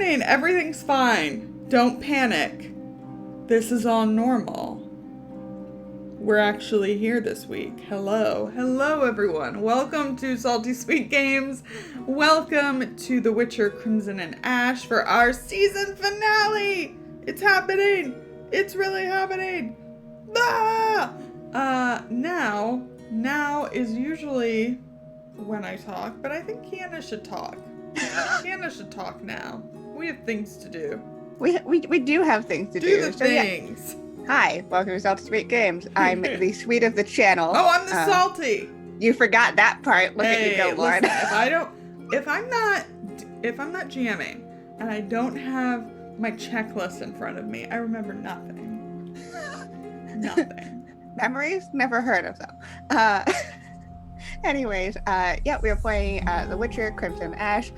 fine. Everything's fine. Don't panic. This is all normal. We're actually here this week. Hello. Hello, everyone. Welcome to Salty Sweet Games. Welcome to The Witcher Crimson and Ash for our season finale. It's happening. It's really happening. Ah! Now is usually when I talk, but I think Kiana should talk. Kiana should talk now. We have things to do. We do have things to do. Do the things. Yeah. Hi, welcome to Salty Sweet Games. I'm the sweet of the channel. Oh, I'm the salty. You forgot that part. Look at you go, Lauren. If I'm not jamming and I don't have my checklist in front of me, I remember nothing. Nothing. Memories? Never heard of them. Anyways, we are playing The Witcher Crimson Ash.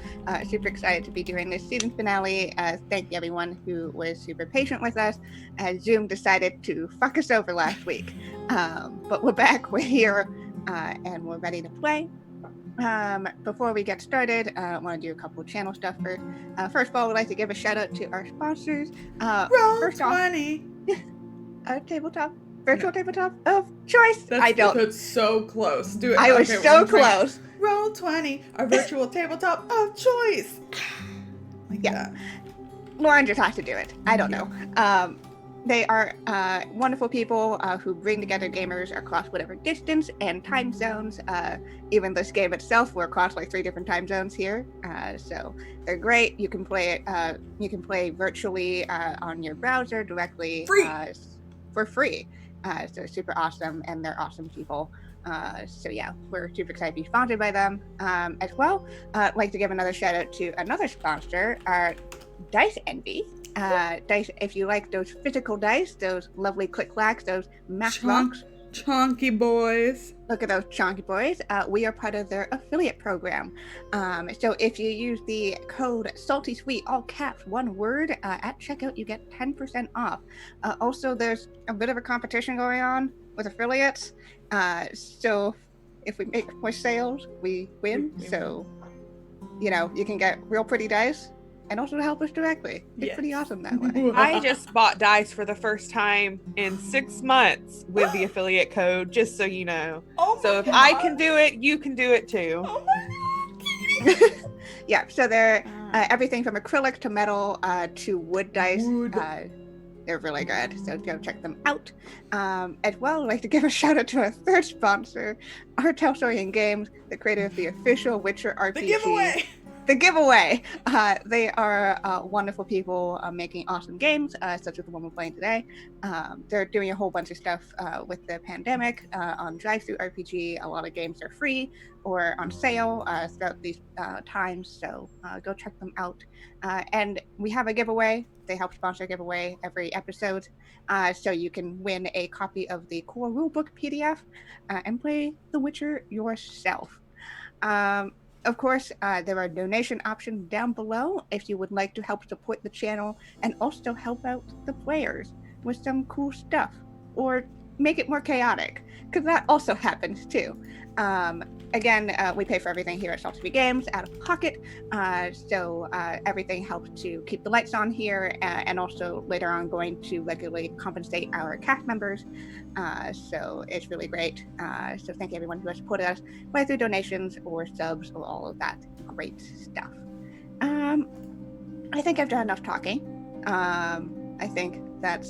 Super excited to be doing this season finale. Thank you everyone who was super patient with us as Zoom decided to fuck us over last week. But we're back, we're here, and we're ready to play. Before we get started, I want to do a couple of channel stuff first. First of all, we'd like to give a shout out to our sponsors. Roll20. Virtual tabletop of choice. That's so close. Do it. I was so close. Roll20, our virtual tabletop of choice. That. Lauren just has to do it. I don't know. They are wonderful people who bring together gamers across whatever distance and time zones. Even this game itself, we're across like 3 different time zones here. So they're great. You can play it. You can play virtually on your browser directly for free. So super awesome, and they're awesome people. We're super excited to be sponsored by them as well. I'd like to give another shout out to another sponsor, Dice Envy. Dice, if you like those physical dice, those lovely click-clacks, those matchlocks. Chonky boys. Look at those chonky boys. We are part of their affiliate program. So if you use the code SALTYSWEET, all caps, one word, at checkout, you get 10% off. Also, there's a bit of a competition going on with affiliates. So if we make more sales, we win. So, you can get real pretty dice. And also to help us directly. It's pretty awesome that way. I just bought dice for the first time in 6 months with the affiliate code, just so you know. So if I can do it, you can do it too. Oh my God. Yeah, so they're everything from acrylic to metal to wood dice. They're really good, so go check them out. As well, I'd like to give a shout out to our third sponsor, Artelsorian Games, the creator of the official Witcher RPG. The giveaway. They are wonderful people making awesome games, such as the one we're playing today. They're doing a whole bunch of stuff with the pandemic on Drive-Thru RPG. A lot of games are free or on sale throughout these times, so go check them out. And we have a giveaway. They help sponsor a giveaway every episode, so you can win a copy of the core rulebook PDF and play The Witcher yourself. Of course, there are donation options down below if you would like to help support the channel and also help out the players with some cool stuff or make it more chaotic, because that also happens too. Again, we pay for everything here at Salty Sweet Games out of pocket, so everything helps to keep the lights on here, and also later on going to regularly compensate our cast members. So it's really great. So thank you everyone who has supported us, whether through donations or subs or all of that great stuff. I think I've done enough talking. I think that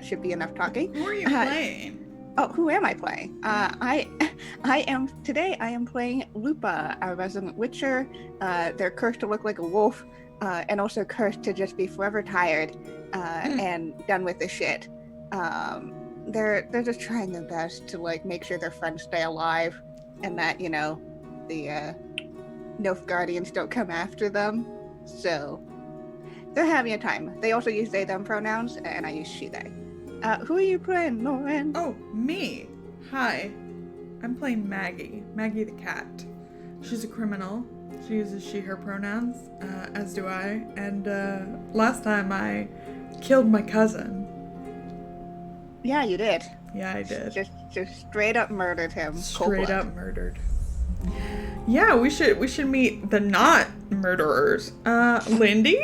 should be enough talking. Who are you playing? Oh, who am I playing? I am playing Lupa, our resident Witcher. They're cursed to look like a wolf, and also cursed to just be forever tired and done with the shit. They're just trying their best to make sure their friends stay alive, and that the Nilfgaardians don't come after them. So they're having a time. They also use they/them pronouns, and I use she/they. Who are you playing, Lauren? Oh, me. Hi. I'm playing Maggie. Maggie the cat. She's a criminal. She uses she/her pronouns, as do I. And last time I killed my cousin. Yeah, you did. Yeah, I did. Just straight up murdered him. Straight up murdered. Yeah, we should meet the not murderers. Lindy?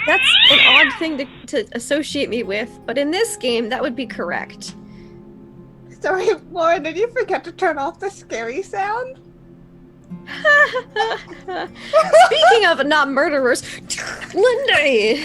That's an odd thing to associate me with, but in this game, that would be correct. Sorry, Lauren, did you forget to turn off the scary sound? Speaking of not murderers, Lindy!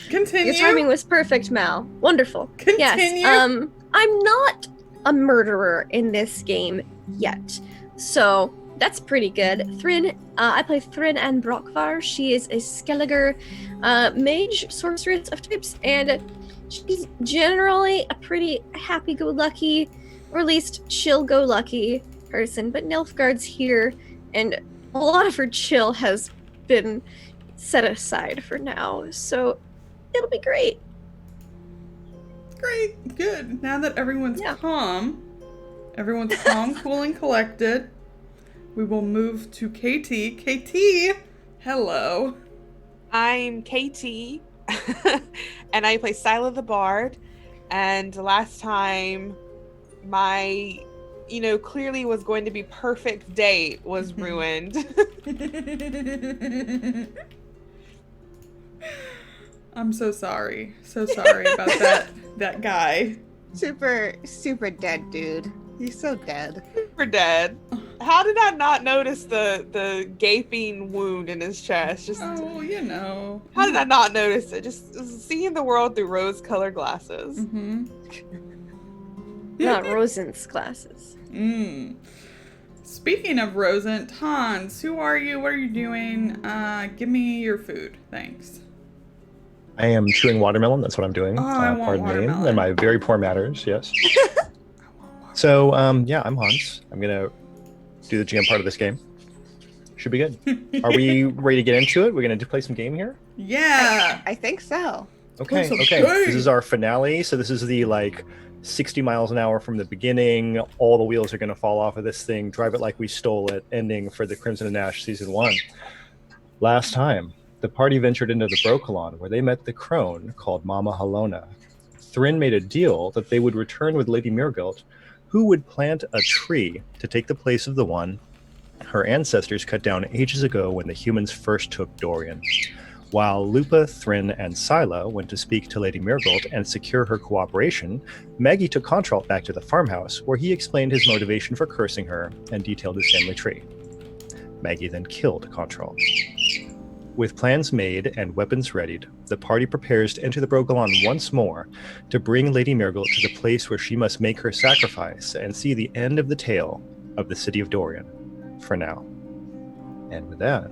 Continue. Your timing was perfect, Mal. Wonderful. Continue. Yes, I'm not a murderer in this game yet, so that's pretty good. Thrin, I play Thrin and Brockvar. She is a Skelliger mage sorceress of types, and she's generally a pretty happy-go-lucky, or at least chill-go-lucky person, but Nilfgaard's here, and a lot of her chill has been set aside for now, so it'll be great. Great, good. Now that everyone's Yeah. calm, cool, and collected, we will move to KT. KT, hello. I'm KT, and I play Scylla the Bard. And last time, my, clearly was going to be perfect date was ruined. I'm so sorry. So sorry about that guy. Super, super dead, dude. He's so dead. We're dead. How did I not notice the gaping wound in his chest? Oh, How did I not notice it? Just seeing the world through rose-colored glasses. Mm-hmm. Not Rosen's glasses. Speaking of Rosent, Hans, who are you? What are you doing? Give me your food. Thanks. I am chewing watermelon. That's what I'm doing. Oh, I want pardon me. watermelon. And my very poor manners, yes. So, yeah, I'm Hans. I'm going to do the GM part of this game. Should be good. Are we ready to get into it? We're going to play some game here? Yeah. I think so. Okay, some okay. game. This is our finale. So this is the, 60 miles an hour from the beginning. All the wheels are going to fall off of this thing. Drive it like we stole it. Ending for the Crimson and Ash Season 1. Last time, the party ventured into the Brokilon, where they met the crone called Mama Halona. Thrin made a deal that they would return with Lady Mirgilt, who would plant a tree to take the place of the one her ancestors cut down ages ago when the humans first took Dorian. While Lupa, Thrin, and Scylla went to speak to Lady Mirgilt and secure her cooperation, Maggie took Contralt back to the farmhouse, where he explained his motivation for cursing her and detailed his family tree. Maggie then killed Contralt. With plans made and weapons readied, the party prepares to enter the Brokilon once more to bring Lady Mirgilt to the place where she must make her sacrifice and see the end of the tale of the city of Dorian, for now. And with that,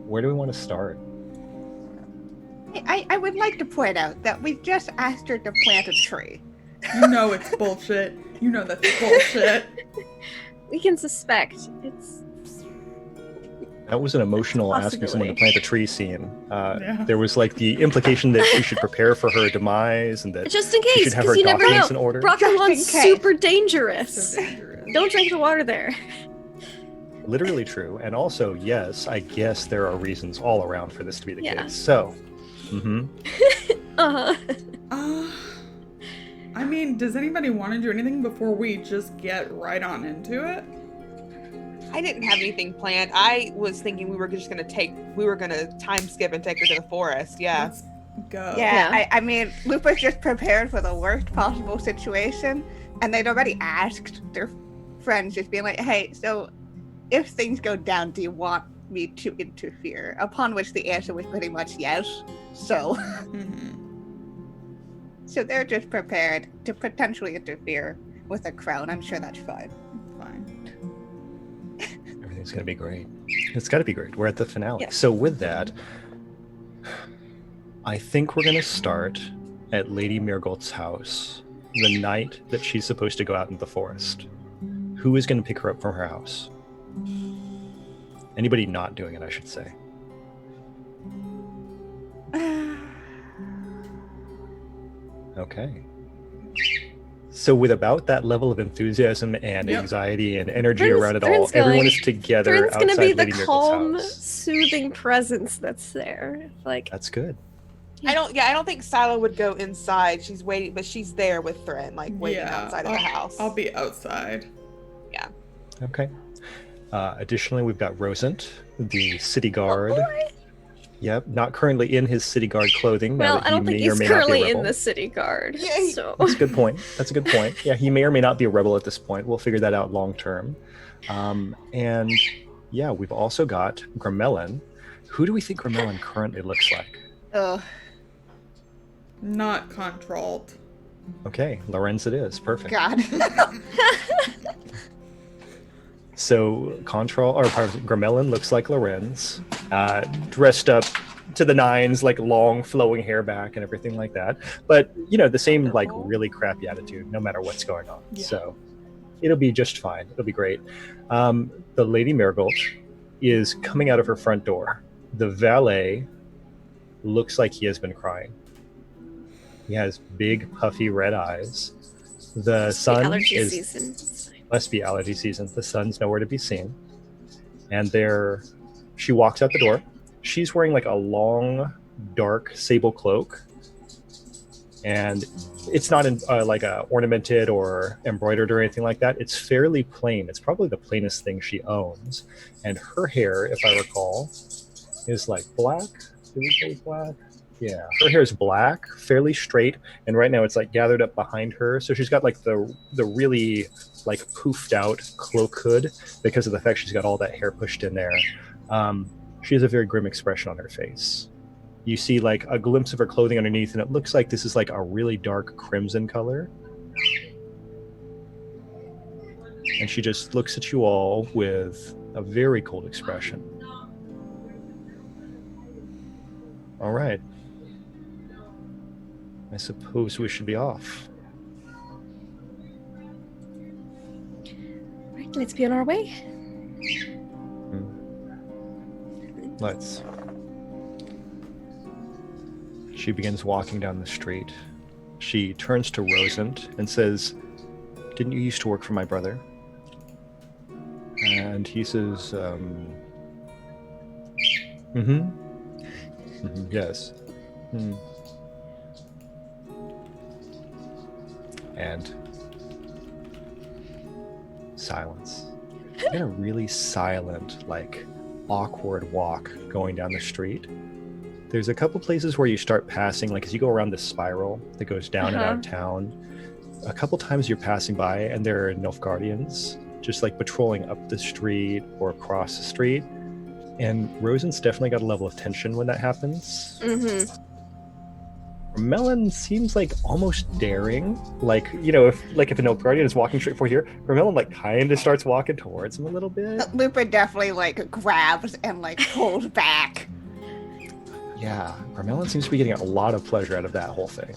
where do we want to start? I would like to point out that we've just asked her to plant a tree. You know it's bullshit. You know that's bullshit. We can suspect it's That was an emotional asking someone to Possibility. plant a tree scene. Yeah. There was the implication that she should prepare for her demise and that just in she case, should have her because you never documents know. in order. Brockelon's Just in case. super dangerous. So dangerous. Don't drink the water there. Literally true. And also, yes, I guess there are reasons all around for this to be the Yeah. case. So, Uh-huh. I mean, does anybody want to do anything before we just get right on into it? I didn't have anything planned. I was thinking we were gonna time skip and take her to the forest. Yeah. Let's go. Yeah, Yeah. I mean, Lupa's just prepared for the worst possible situation, and they'd already asked their friends, just being like, hey, so if things go down, do you want me to interfere? Upon which the answer was pretty much yes. So, so they're just prepared to potentially interfere with a crown. I'm sure that's fine. Fine. Everything's going to be great. It's got to be great. We're at the finale. Yeah. So with that, I think we're going to start at Lady Mirgilt's house the night that she's supposed to go out into the forest. Who is going to pick her up from her house? Anybody not doing it, I should say. Okay. So with about that level of enthusiasm and Yep. anxiety and energy Thrin's- around it all, Thrin's everyone going- is together Thrin's outside gonna be the Lady Mirgilt's calm, house. soothing presence that's there. Like, That's good. I don't think Scylla would go inside. She's waiting, but she's there with Thrin, waiting outside of the house. I'll be outside. Okay. Additionally, we've got Rosent, the city guard. Oh, boy. Yep, not currently in his city guard clothing. Well, now that I don't he think may or he's may not be a currently in rebel. the city guard. Yay. So That's a good point. That's a good point. Yeah, he may or may not be a rebel at this point. We'll figure that out long term. And yeah, we've also got Gramelin. Who do we think Gramelin currently looks like? Ugh. Not controlled. Okay, Lorenz it is. Perfect. God. So Gramelin looks like Lorenz, dressed up to the nines, like long flowing hair back and everything like that. But the same like really crappy attitude, no matter what's going on. Yeah. So it'll be just fine. It'll be great. The Lady Marigold is coming out of her front door. The valet looks like he has been crying. He has big, puffy red eyes. The sun allergy is season. must be allergy season. The sun's nowhere to be seen. And she walks out the door. She's wearing like a long, dark sable cloak. And it's not like ornamented or embroidered or anything like that. It's fairly plain. It's probably the plainest thing she owns. And her hair, if I recall, is like black. Did we say black? Yeah, her hair is black, fairly straight, and right now it's like gathered up behind her. So she's got like the really like poofed out cloak hood because of the fact she's got all that hair pushed in there. She has a very grim expression on her face. You see like a glimpse of her clothing underneath, and it looks like this is like a really dark crimson color. And she just looks at you all with a very cold expression. All right. I suppose we should be off. Right, let's be on our way. Let's. She begins walking down the street. She turns to Rosent and says, "Didn't you used to work for my brother?" And he says, yes. And silence. You get a really silent, like, awkward walk going down the street. There's a couple places where you start passing, like as you go around this spiral that goes down and out of town. A couple times you're passing by and there are Nilfgaardians just like patrolling up the street or across the street. And Rosen's definitely got a level of tension when that happens. Mm-hmm. Melon seems like almost daring. Like, if a Nilfgaardian is walking straight for here, Melon like kind of starts walking towards him a little bit. Lupin definitely like grabs and like pulls back. Yeah, Melon seems to be getting a lot of pleasure out of that whole thing.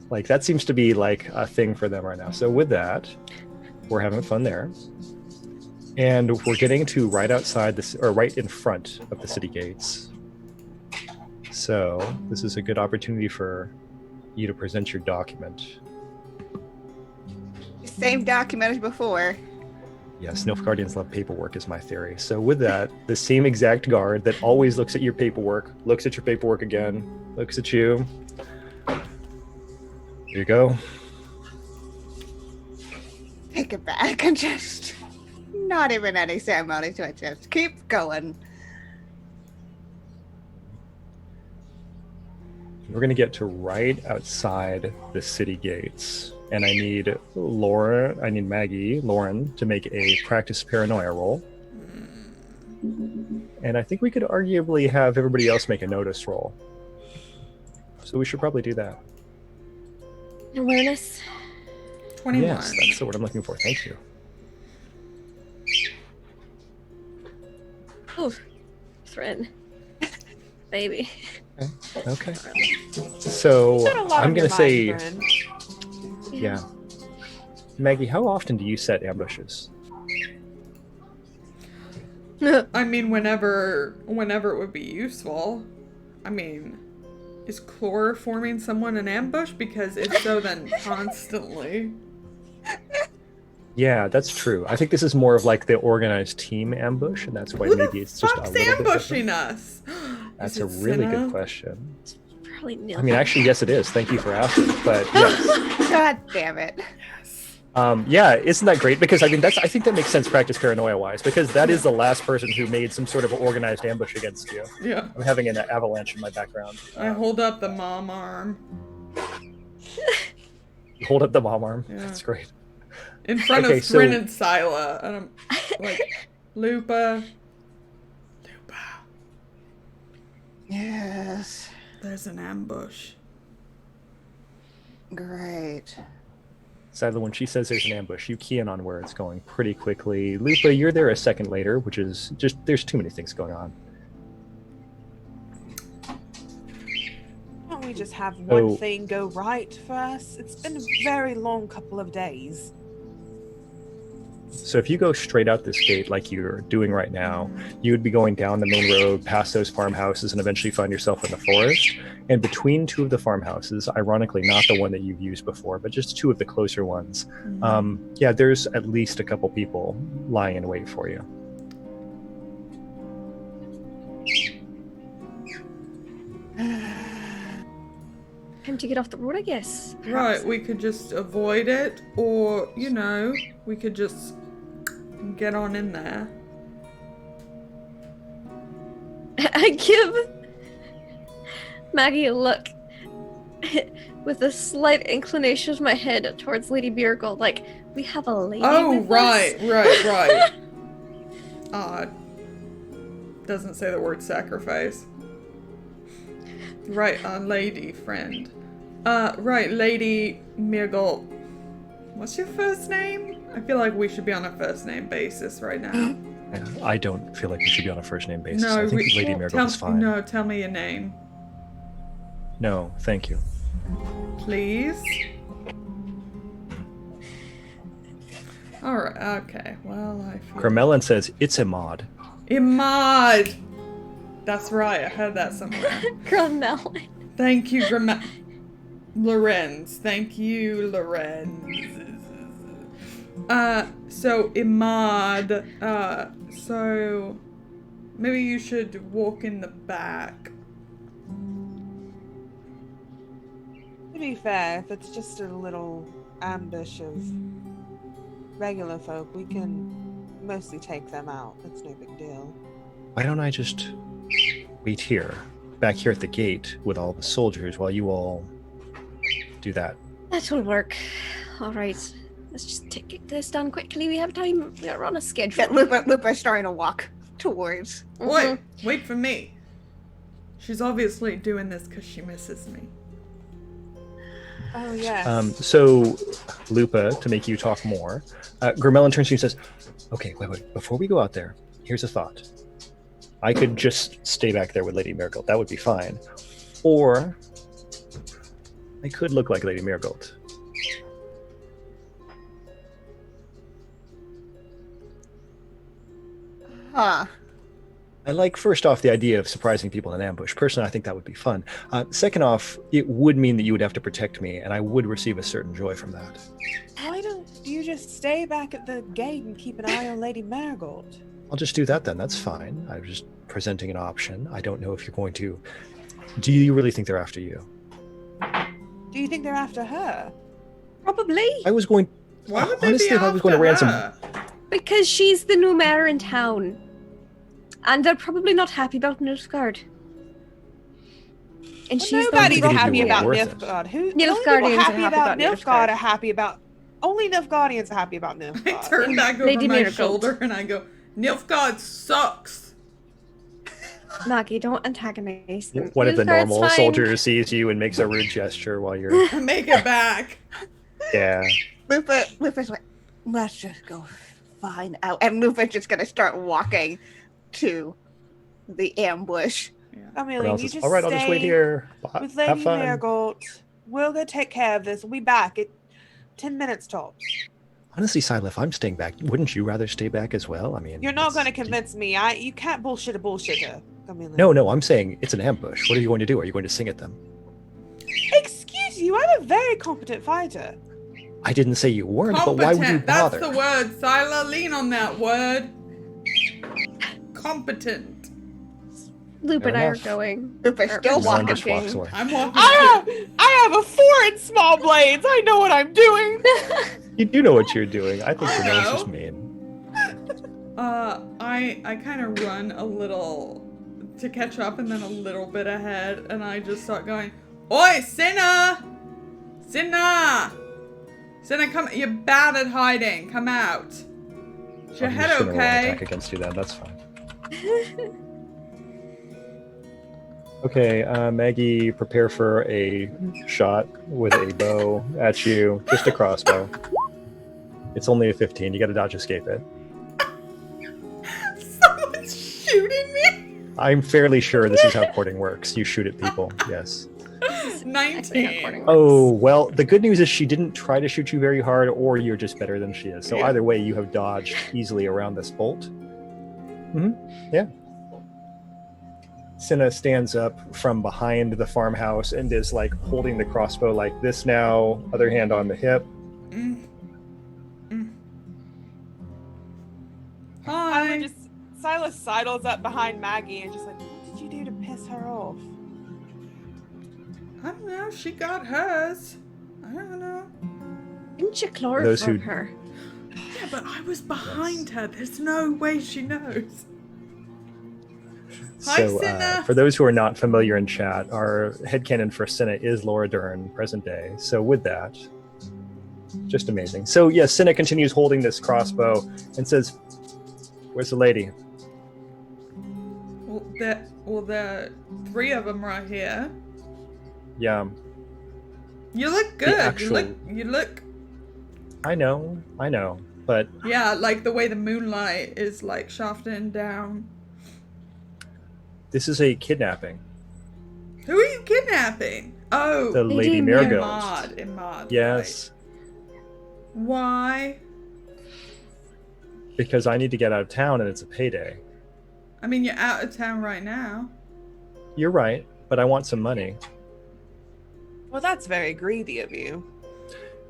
Like, that seems to be like a thing for them right now. So with that, we're having fun there. And we're getting to right outside this, or right in front of the city gates. So this is a good opportunity for you to present your document. Same document as before. Yes, Nilfgaardians love paperwork is my theory. So with that, the same exact guard that always looks at your paperwork, looks at your paperwork again, looks at you. Here you go. Take it back and just not even any ceremony to it. Just keep going. We're going to get to right outside the city gates. And I need Maggie, Lauren, to make a practice paranoia roll. And I think we could arguably have everybody else make a notice roll. So we should probably do that. Awareness. 21. Yes, that's the word I'm looking for. Thank you. Oh, Thrin. Baby. Okay. So You've got a lot I'm on your going to say, mind, friend. yeah. Maggie, how often do you set ambushes? I mean, whenever it would be useful. I mean, is chloroforming someone an ambush? Because if so, then constantly. Yeah, that's true. I think this is more of like the organized team ambush, and that's why Who maybe the it's just a fuck's little bit ambushing different. us? That's Is a it really Cinna? good question. Probably nil. I mean, actually, yes, it is. Thank you for asking. But yes, God damn it. Yes. Yeah, isn't that great? Because I mean, I think that makes sense practice paranoia wise, because that is the last person who made some sort of organized ambush against you. Yeah. I'm having an avalanche in my background. I hold up the mom arm. You hold up the mom arm. Yeah. That's great. In front Okay, of Thrin so- and Scylla. And I'm like, Lupa. Yes. There's an ambush. Great. Sadly, when she says there's an ambush, you key in on where it's going pretty quickly. Lupa, you're there a second later, which is just, there's too many things going on. Why don't we just have one Oh. thing go right for us? It's been a very long couple of days. So if you go straight out this gate like you're doing right now, you would be going down the main road, past those farmhouses, and eventually find yourself in the forest. And between two of the farmhouses, ironically not the one that you've used before, but just two of the closer ones, yeah, there's at least a couple people lying in wait for you. Time to get off the road, I guess. Right, we could just avoid it, or, you know, we could just get on in there. I give Maggie a look with a slight inclination of my head towards Lady Miracle, like, we have a lady Oh, with right, us. right. Doesn't say the word sacrifice. Right, lady friend. Right, Lady Mirgle. What's your first name? I feel like we should be on a first name basis right now. Yeah, I don't feel like we should be on a first name basis. No, I think we- Lady Miracle is fine. No, tell me your name, No, thank you. please. Alright, okay. Well, I feel... Carmelin says, it's a mod. Imad! That's right, I heard that somewhere. Grumel. Thank you, Lorenz. Thank you, Lorenz. So Imad, so maybe you should walk in the back. To be fair, if it's just a little ambush of regular folk, we can mostly take them out. It's no big deal. Why don't I just wait here, back here at the gate with all the soldiers while you all do that? That'll work. Alright. Let's just take this done quickly. We have time. We are on a schedule. Lupa's starting to walk towards. Wait, wait for me. She's obviously doing this because she misses me. Oh, yes. So, Lupa, to make you talk more, Grimelin turns to you and says, okay, wait. Before we go out there, here's a thought. I could just stay back there with Lady Marigold. That would be fine. Or I could look like Lady Marigold. Huh. I like, first off, the idea of surprising people in an ambush. Personally, I think that would be fun. Second off, it would mean that you would have to protect me, and I would receive a certain joy from that. Why don't you just stay back at the gate and keep an eye on Lady Marigold? I'll just do that then. That's fine. I'm just presenting an option. I don't know if you're going to... Do you really think they're after you? Do you think they're after her? Probably. I was going... Why would they Honestly, be if I was going to after ransom... her? Because she's the new mayor in town. And they're probably not happy about Nilfgaard. And Well, she's nobody's the- happy It'd be about worth it. Nilfgaard. Who? The only Nilfgaardians people are happy happy about about Nilfgaard Nilfgaard. are happy about. Only Nilfgaardians are happy about I Nilfgaard. turn back over Lady my Marigold. shoulder and I go, Nilfgaard sucks. Maggie, don't antagonize them. One of the Nilfgaard's normal fine. soldiers sees you and makes a rude gesture while you're... I make it back. Yeah. Lupa's like, let's just go find out. And Lupa's just gonna start walking to the ambush. Amelie, you just All right, I'll just wait stay here. Bye. with Have Lady fun. Marigold. We'll go take care of this. We'll be back at 10 minutes tops. Honestly, Sila, if I'm staying back, wouldn't you rather stay back as well? I mean... You're not it's- going to convince me. You can't bullshit a bullshitter. Amelie. No, I'm saying it's an ambush. What are you going to do? Are you going to sing at them? Excuse you, I'm a very competent fighter. I didn't say you weren't, but why would you Competent. That's bother? the word, Sila. Lean on that word. Competent. Loop Fair and I are enough. going. Lupa's Or- still or Grimelin just walking. walks away. I'm walking. I have 4 in small blades. I know what I'm doing. You do know what you're doing. I think I Renee's know. just mean. I kind of run a little to catch up and then a little bit ahead, and I just start going, "Oi, Cinna! Cinna! Cinna, come! You're bad at hiding. Come out. Is your I'm head just gonna roll an okay?" attack against you then. That's fine. Okay, Maggie, prepare for a shot with a bow at you. Just a crossbow. It's only a 15. You got to dodge escape it. Someone's shooting me. I'm fairly sure this is how courting works. You shoot at people. Yes. Actually, how 19. courting Oh, works. well, the good news is she didn't try to shoot you very hard, or you're just better than she is. So Yeah. either way, you have dodged easily around this bolt. Yeah. Cinna stands up from behind the farmhouse and is like holding the crossbow like this now, other hand on the hip. Mm. Mm. I Hi. would just Silas sidles up behind Maggie and just like, what did you do to piss her off? I don't know. She got hers. I don't know. Didn't you Those chloroform who- her? Yeah, but I was behind her. There's no way she knows. Hi, So, Cinna. for those who are not familiar in chat, our headcanon for Cinna is Laura Dern, present day. So, with that, just amazing. So, yes, Cinna continues holding this crossbow and says, "Where's the lady?" Well, there are 3 of them right here. Yeah, You look good. actual- You look. I know, but Yeah, like the way the moonlight is like shafting down. this is a kidnapping. Who are you kidnapping? Oh, The Lady Lady Marigold. Marigold. Imad. Yes, Right. Why? because I need to get out of town and it's a payday. I mean, you're out of town right now. You're right, but I want some money. Well, that's very greedy of you.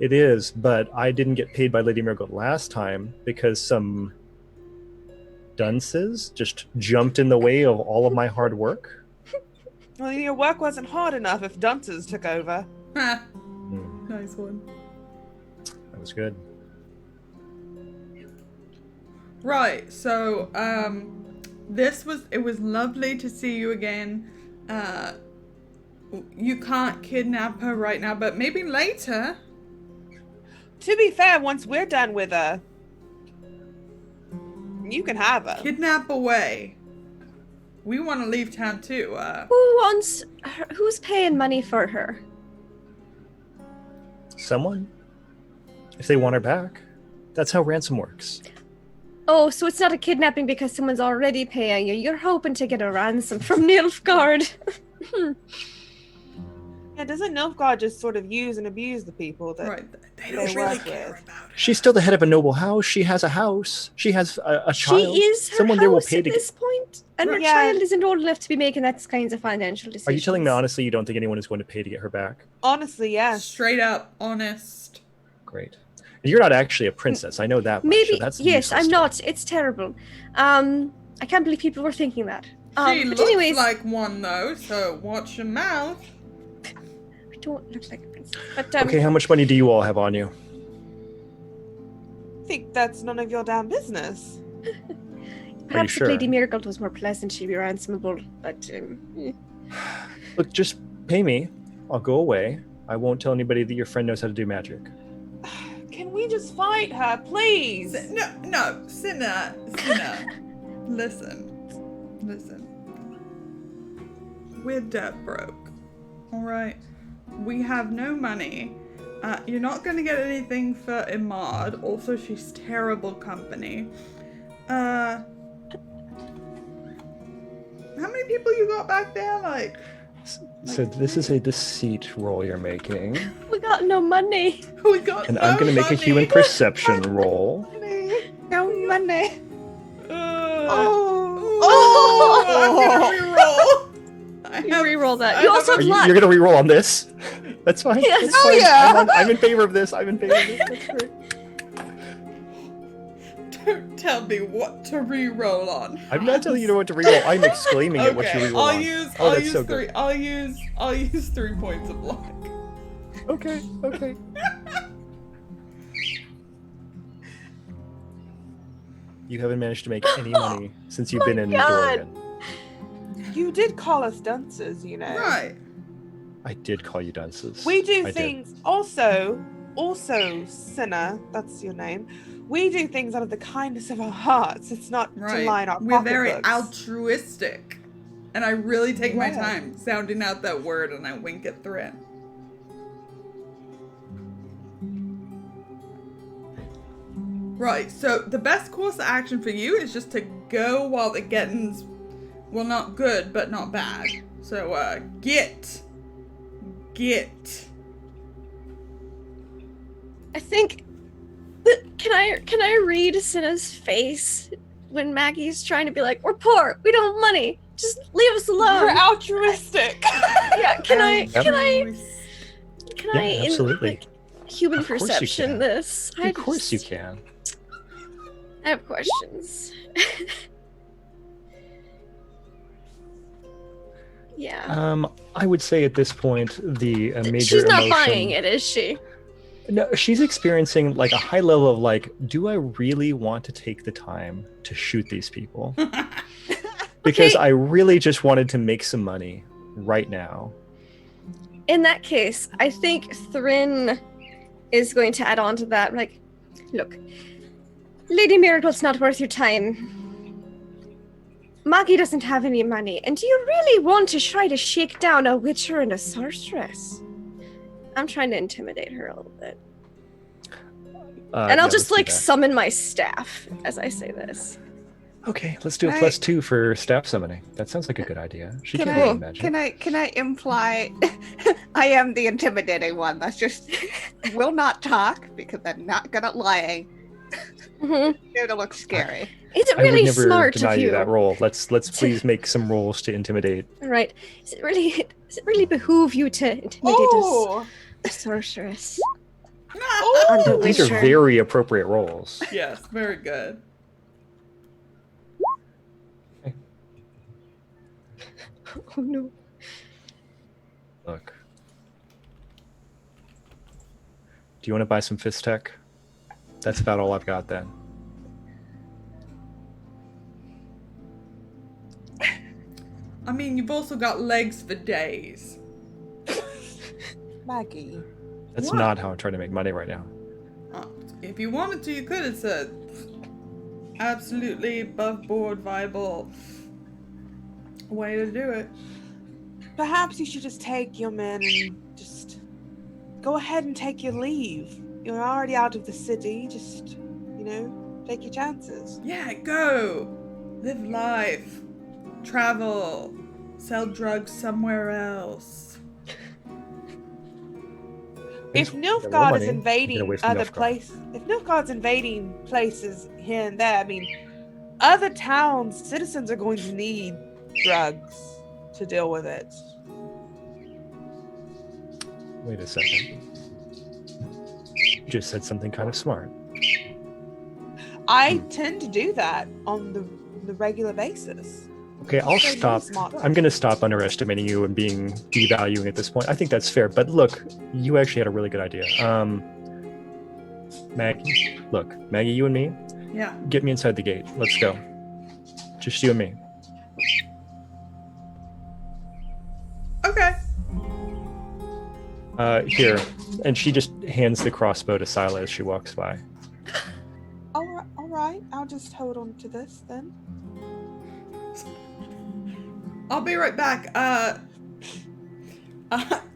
It is, but I didn't get paid by Lady Marigold last time because some dunces just jumped in the way of all of my hard work. Well, your work wasn't hard enough if dunces took over. Ha, Hmm, nice one. that was good. Right, so it was lovely to see you again. You can't kidnap her right now, but maybe later. To be fair, once we're done with her, you can have her. Kidnap away. We want to leave town too. Who wants her? Who's paying money for her? Someone, if they want her back. That's how ransom works. Oh, so it's not a kidnapping because someone's already paying you. You're hoping to get a ransom from Nilfgaard. Yeah, doesn't Nilfgaard just sort of use and abuse the people that Right, they They don't really work care with. about her. She's still the head of a noble house. She has a house. She has a She child. is her Someone house there will pay at to this point, and her Yeah. child isn't old enough to be making that kinds of financial decisions. Are you telling me honestly you don't think anyone is going to pay to get her back? honestly, yes. Straight up, honest. Great. You're not actually a princess. I know that much, Maybe so that's yes, useless I'm to not. It's terrible. I can't believe people were thinking that. She But looks anyways, like one though, so watch your mouth. I don't look like a princess. But me. Okay, how much money do you all have on you? I think that's none of your damn business. perhaps sure? if Lady Marigold was more pleasant, she'd be ransomable. But Look, just pay me. I'll go away. I won't tell anybody that your friend knows how to do magic. Can we just fight her, please? No, Cinna. Listen. We're dead broke. Alright? We have no money. You're not gonna get anything for Imad. Also, she's terrible company. How many people you got back there? Like, So this is a deceit roll you're making. we got no money. we got And no I'm going to make a money. human perception roll. No money. I'm gonna reroll. You reroll that. I You have also a- Are you, luck. you're going to reroll on this? That's fine. Yes. That's Oh, fine. yeah. I'm in favor of this. That's great. Don't tell me what to re-roll on. I'm not telling you what to reroll. I'm exclaiming at what you Okay, reroll on. Oh, I'll that's use so three. good. I'll use 3 points of luck. Okay. You haven't managed to make any money since you've been in God. Dorian. You did call us dunces, you know. Right. I did call you dunces. We do I things also, Cinna, that's your name. We do things out of the kindness of our hearts. It's not Right. to line our We're very pocketbooks. altruistic. And I really take my Yeah. time sounding out that word and I wink at Thrin. Right, so the best course of action for you is just to go while the getting's, well, not good, but not bad. So, get. I think. Can I read Cinna's face when Maggie's trying to be like, we're poor, we don't have money, just leave us alone. We're altruistic. Yeah, can I Yeah, absolutely. like, human Of course you perception can. this? Of course you can. I have questions. Yeah. I would say at this point the major She's not emotion- buying it, is she? No, she's experiencing like a high level of like, do I really want to take the time to shoot these people? Because Okay. I really just wanted to make some money right now. In that case, I think Thrin is going to add on to that. Like, look, Lady Miracle's not worth your time. Maggie doesn't have any money, and do you really want to try to shake down a witcher and a sorceress? I'm trying to intimidate her a little bit. And I'll yeah, just let's do like that. summon my staff as I say this. Okay, let's do a I- +2 for staff summoning. That sounds like a good idea. She Can can I, read magic. can I imply I am the intimidating one? That's just will not talk because I'm not good at lying. Mhm. It'll look scary. Is it I would really never smart deny of you you? that roll. Let's please make some rolls to intimidate. Right. Does it really behoove you to intimidate Oh, a sorceress? oh. And a These are witcher? very appropriate rolls. Yes, very good. Oh no. Look. Do you want to buy some fist tech? That's about all I've got then. I mean, you've also got legs for days. Maggie. That's What? not how I'm trying to make money right now. If you wanted to, you could. It's a absolutely above board, viable way to do it. Perhaps you should just take your men and just go ahead and take your leave. You're already out of the city. Just, take your chances. Yeah, go. Live life. Travel. Sell drugs somewhere else. If Get more Nilfgaard is money, invading get away from other Nilfgaard. places, if Nilfgaard's invading places here and there, I mean, other towns, citizens are going to need drugs to deal with it. Wait a second. You just said something kind of smart. I tend to do that on the regular basis. Okay, I'll Very stop. smart. I'm going to stop underestimating you and being devaluing at this point. I think that's fair. But look, you actually had a really good idea. Maggie, look, Maggie, you and me, Yeah. get me inside the gate. Let's go. Just you and me. Okay. Here. And she just hands the crossbow to Sila as she walks by. All right. I'll just hold on to this then. I'll be right back.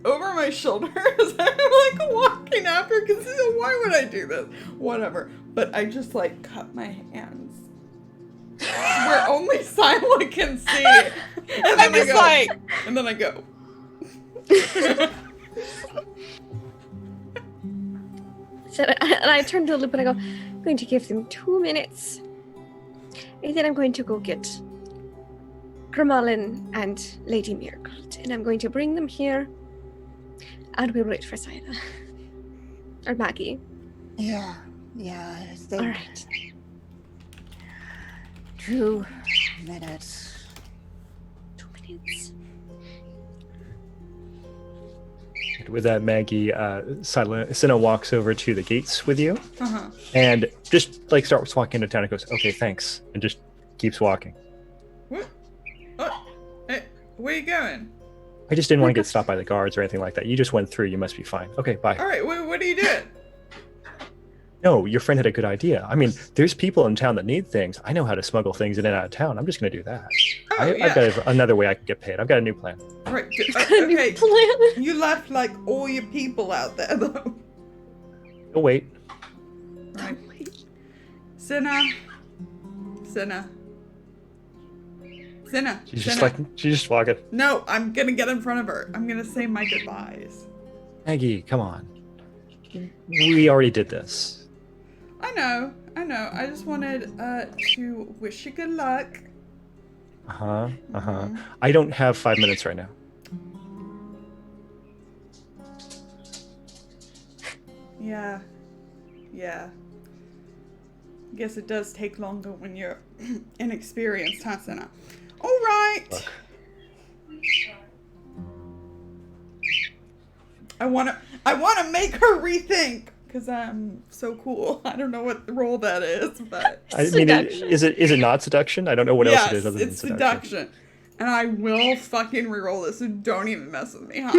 Over my shoulder as I'm like walking after, because why would I do this? Whatever. But I just like cut my hands where only Sila can see. And then I'm just like, and then I go. So, and I turn to the loop and I go, I'm going to give them 2 minutes. And then I'm going to go get Gramalin and Lady Miracle. And I'm going to bring them here. And we'll wait for Sila. Or Maggie. Yeah, I think Alright. 2 minutes. 2 minutes. With that, Maggie, Cinna walks over to the gates with you Uh-huh. and just like starts walking into town and goes, "Okay, thanks," and just keeps walking. What? Hey, where you going? I just didn't want to get stopped by the guards or anything like that. You just went through. You must be fine. Okay, bye. All right, what are you doing? No, your friend had a good idea. I mean, there's people in town that need things. I know how to smuggle things in and out of town. I'm just going to do that. Oh, I've got another way I can get paid. I've got a new plan. Right. Okay. Okay. You left like all your people out there though. Oh, wait. Right. Cinna. She's just walking. No, I'm gonna get in front of her. I'm gonna say my goodbyes. Maggie, come on. We already did this. I know. I just wanted to wish you good luck. I don't have 5 minutes right now. Yeah. Guess it does take longer when you're inexperienced, huh, Cinna? All right. Look. I wanna make her rethink because I'm so cool. I don't know what role that is, but I mean, Seduction. is it not seduction? I don't know what else yes, it is other than it's seduction. seduction. And I will fucking reroll this, so don't even mess with me, huh?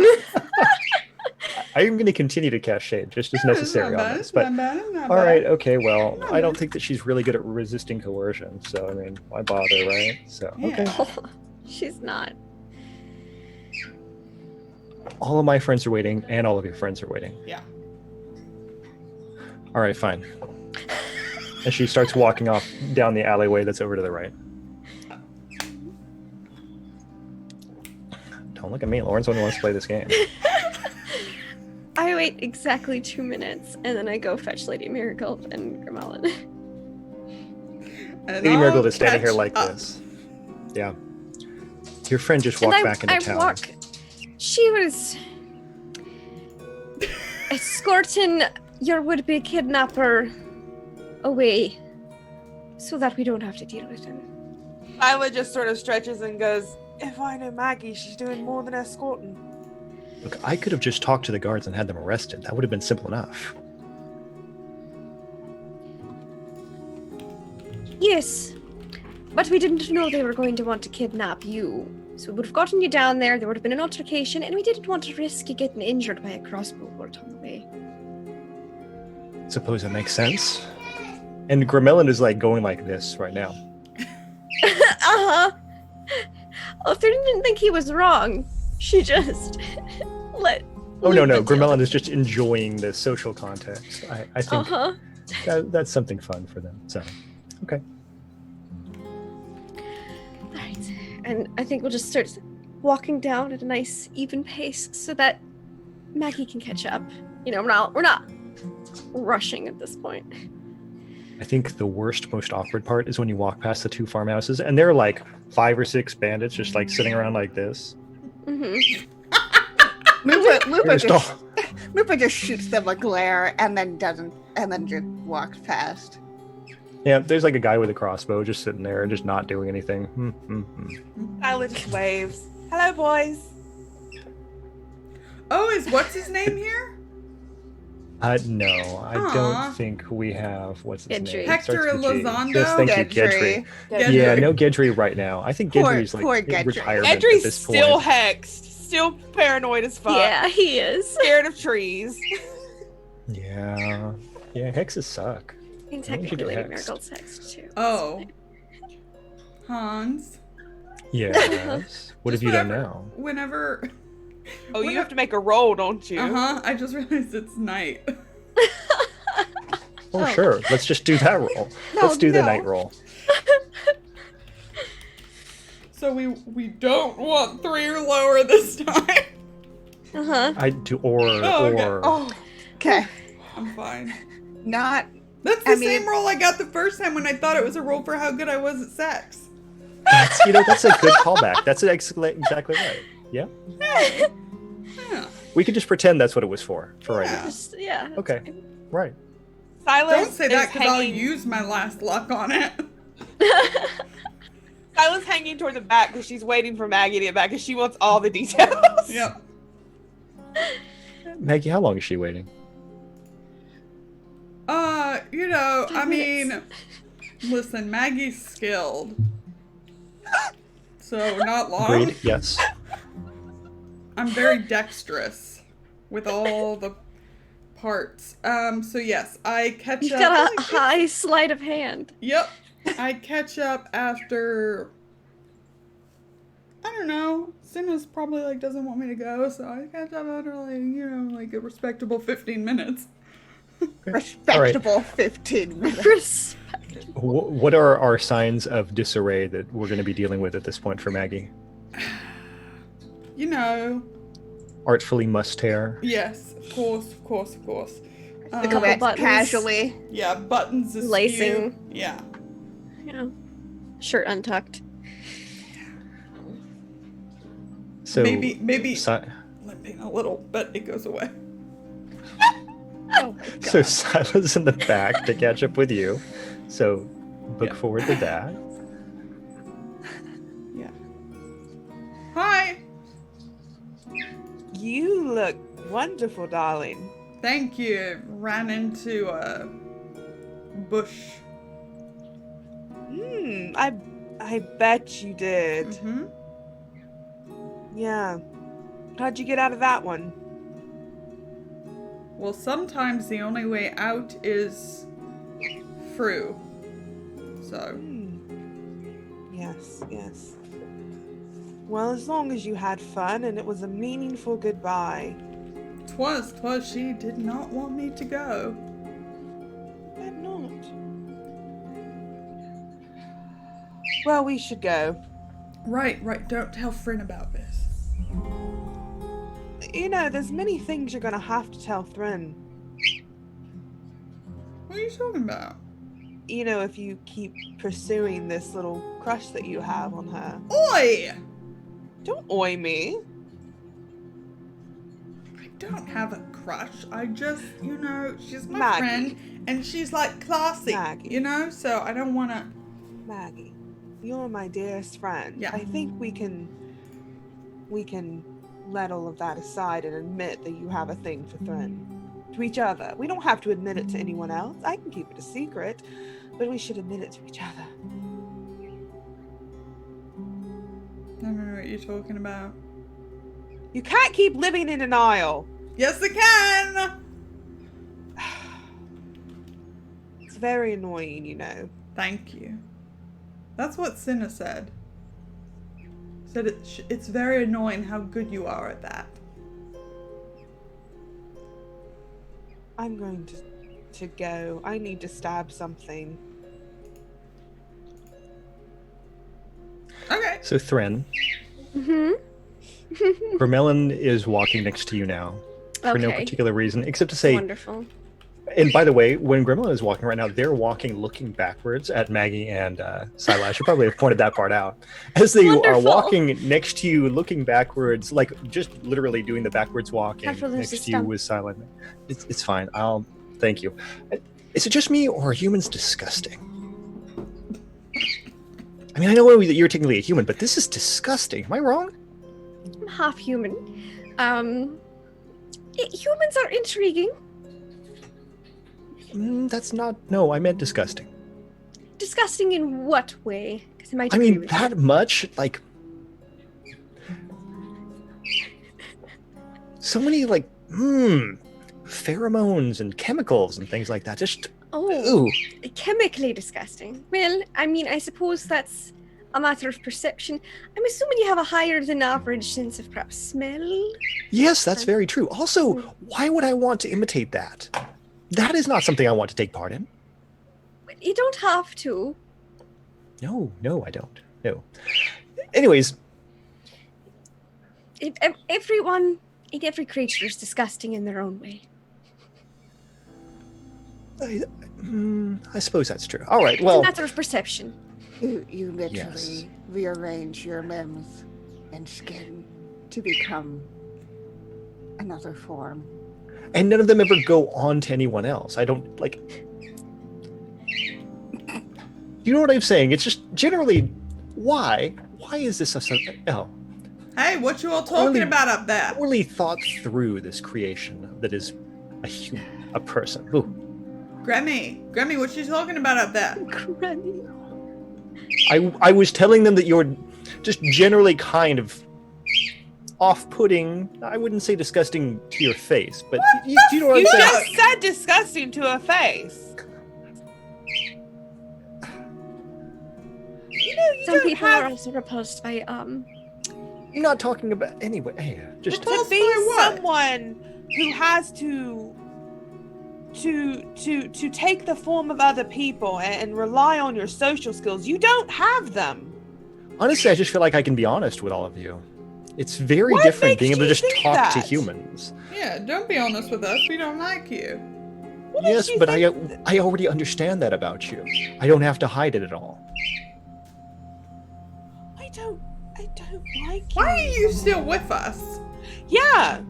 I am going to continue to cast shade just as Yeah, it's necessary not on bad, this. it's But not bad, it's not all right, bad. okay, well, Not I don't bad. think that she's really good at resisting coercion. So I mean, why bother, right? So okay. Yeah. She's not. All of my friends are waiting, and all of your friends are waiting. Yeah. All right, fine. And she starts walking off down the alleyway that's over to the right. Don't look at me. Lauren's the one who wants to play this game. I wait exactly 2 minutes, and then I go fetch Lady Marigold and Grimelin. And Lady I'll Marigold is standing here catch like up. this. Yeah. Your friend just And walked back into town. She was escorting your would-be kidnapper away so that we don't have to deal with him. Isla just sort of stretches and goes, "If I know Maggie, she's doing more than escorting." Look, I could have just talked to the guards and had them arrested. That would have been simple enough. Yes, but we didn't know they were going to want to kidnap you. So we would have gotten you down there, there would have been an altercation, and we didn't want to risk you getting injured by a crossbow bolt on the way. Suppose that makes sense. And Grimelin is like going like this right now. Uh-huh. Arthur didn't think he was wrong. She just let... Oh, no, leave no. the deal. Grimelin is just enjoying the social context. I think Uh-huh. that's something fun for them. So, okay. Alright. And I think we'll just start walking down at a nice, even pace so that Maggie can catch up. You know, we're not rushing at this point. I think the worst, most awkward part is when you walk past the two farmhouses and there are like 5 or 6 bandits just like sitting around like this. Mm-hmm. Lupa just shoots them a glare and then just walks past. Yeah, there's like a guy with a crossbow just sitting there and just not doing anything. Isla just waves. "Hello, boys." Oh, is what's his name here? No, I Aw. don't think we have. What's his Gedry. name? Hector Starts with G. Elizondo? Yes, thank you, Gedry. Gedry. Yeah, no Gedry right now. I think Poor- Gedry's like poor in Gedry. retirement at Edry's this still point. hexed, still paranoid as fuck, Yeah, he is. scared of trees. Yeah, hexes suck. And Why don't you technically get Lady hexed? Marigold's hexed too. Oh. Hans. Yes. What have Just you done whenever- now? Whenever. Oh, you have to make a roll, don't you? Uh-huh. I just realized it's night. Oh, sure. Let's just do that roll. No, Let's do the no. night roll. So we don't want 3 or lower this time. Uh-huh. I do Oh, okay. or Oh, okay. I'm fine. Not. That's the I mean- same roll I got the first time when I thought it was a roll for how good I was at sex. that's a good callback. That's exactly right. Yeah. Yeah. We could just pretend that's what it was for right Yeah. now. Just, yeah. that's Okay. fine. Right. Silas Don't say that is because I'll hanging- use my last luck on it. Silas hanging toward the back because she's waiting for Maggie to get back because she wants all the details. Yep. Maggie, how long is she waiting? I 5 mean, minutes. listen, Maggie's skilled. So not long. Agreed. Yes. I'm very dexterous with all the parts. So yes, I catch You've up. got a high sleight of hand. Yep. I catch up after, I don't know. Cinna's probably like doesn't want me to go, so I catch up after like a respectable 15 minutes. Respectable 15 minutes. Respect. What are our signs of disarray that we're going to be dealing with at this point for Maggie? You know. Artfully must tear. Yes, of course. The couple comments buttons. casually. Yeah, buttons askew. Lacing. Yeah. You know, shirt untucked. So Maybe Si- limping a little, but it goes away. Oh my god. so Sila's in the back to catch up with you. So look Yeah. forward to that. Yeah. Hi. You look wonderful, darling. Thank you. Ran into a bush. I bet you did. Mm-hmm. Yeah. How'd you get out of that one? Well, sometimes the only way out is through. So, Yes. Well, as long as you had fun and it was a meaningful goodbye. 'twas. She did not want me to go. But not. Well, we should go. Right. Don't tell Fryn about this. There's many things you're gonna have to tell Thryn. What are you talking about? If you keep pursuing this little crush that you have on her. Oi! Don't oi me. I don't have a crush. I just, she's my Maggie. friend, and she's like classy, Maggie. So I don't want to. Maggie, you're my dearest friend. Yeah. I think we can let all of that aside and admit that you have a thing for Thryn. To each other. We don't have to admit it to anyone else. I can keep it a secret, but we should admit it to each other. I don't know what you're talking about. You can't keep living in denial. Yes, I can! It's very annoying, Thank you. That's what Cinna said. Said it's very annoying how good you are at that. I'm going to go. I need to stab something. Okay. So Thren, Mm-hmm. Vermelon is walking next to you now for no Okay. particular reason, except to say. Wonderful. And by the way, when Gremlin is walking right now, they're walking looking backwards at Maggie and Sila. I should probably have pointed that part out. As they are Wonderful. walking next to you, looking backwards, like just literally doing the backwards walking Careful, there's next a to you stump. with Sila. It's fine. Thank you. Is it just me, or are humans disgusting? I mean, I know that you're technically a human, but this is disgusting. Am I wrong? I'm half human. Humans are intriguing. That's not. No, I meant disgusting. Disgusting in what way? Because I might I agree mean, with that much, like. So many, like, pheromones and chemicals and things like that. Just, Oh, ooh. chemically disgusting. Well, I mean, I suppose that's a matter of perception. I'm assuming you have a higher than average sense of perhaps smell. Yes, that's very true. Also, why would I want to imitate that? That is not something I want to take part in. You don't have to. No, I don't. No. Anyways, Everyone, every creature is disgusting in their own way. I suppose that's true. All right, It's well, a matter of perception. You literally Yes. rearrange your limbs and skin to become another form. and none of them ever go on to anyone else. I don't, like... You know what I'm saying? It's just generally, why? Why is this a... Oh. Hey, what you all talking Really- about up there? Poorly thought through this creation that is a human, a person. Ooh. Grammy, what you talking about up there? Granny. I was telling them that you're just generally kind of off-putting. I wouldn't say disgusting to your face, but you know what I'm You saying? just said disgusting to a face. You know, you Some don't people have are also repulsed by I'm not talking about anyway. Hey, just to Repulsed be by what? someone who has to take the form of other people and rely on your social skills. You don't have them. honestly, I just feel like I can be honest with all of you. It's very What different makes being able to you just think talk to that? humans. Yeah, don't be honest with us. We don't like you. What makes Yes, you but think I already understand that about you. I don't have to hide it at all. I don't like you. Why are you still with us? Yeah.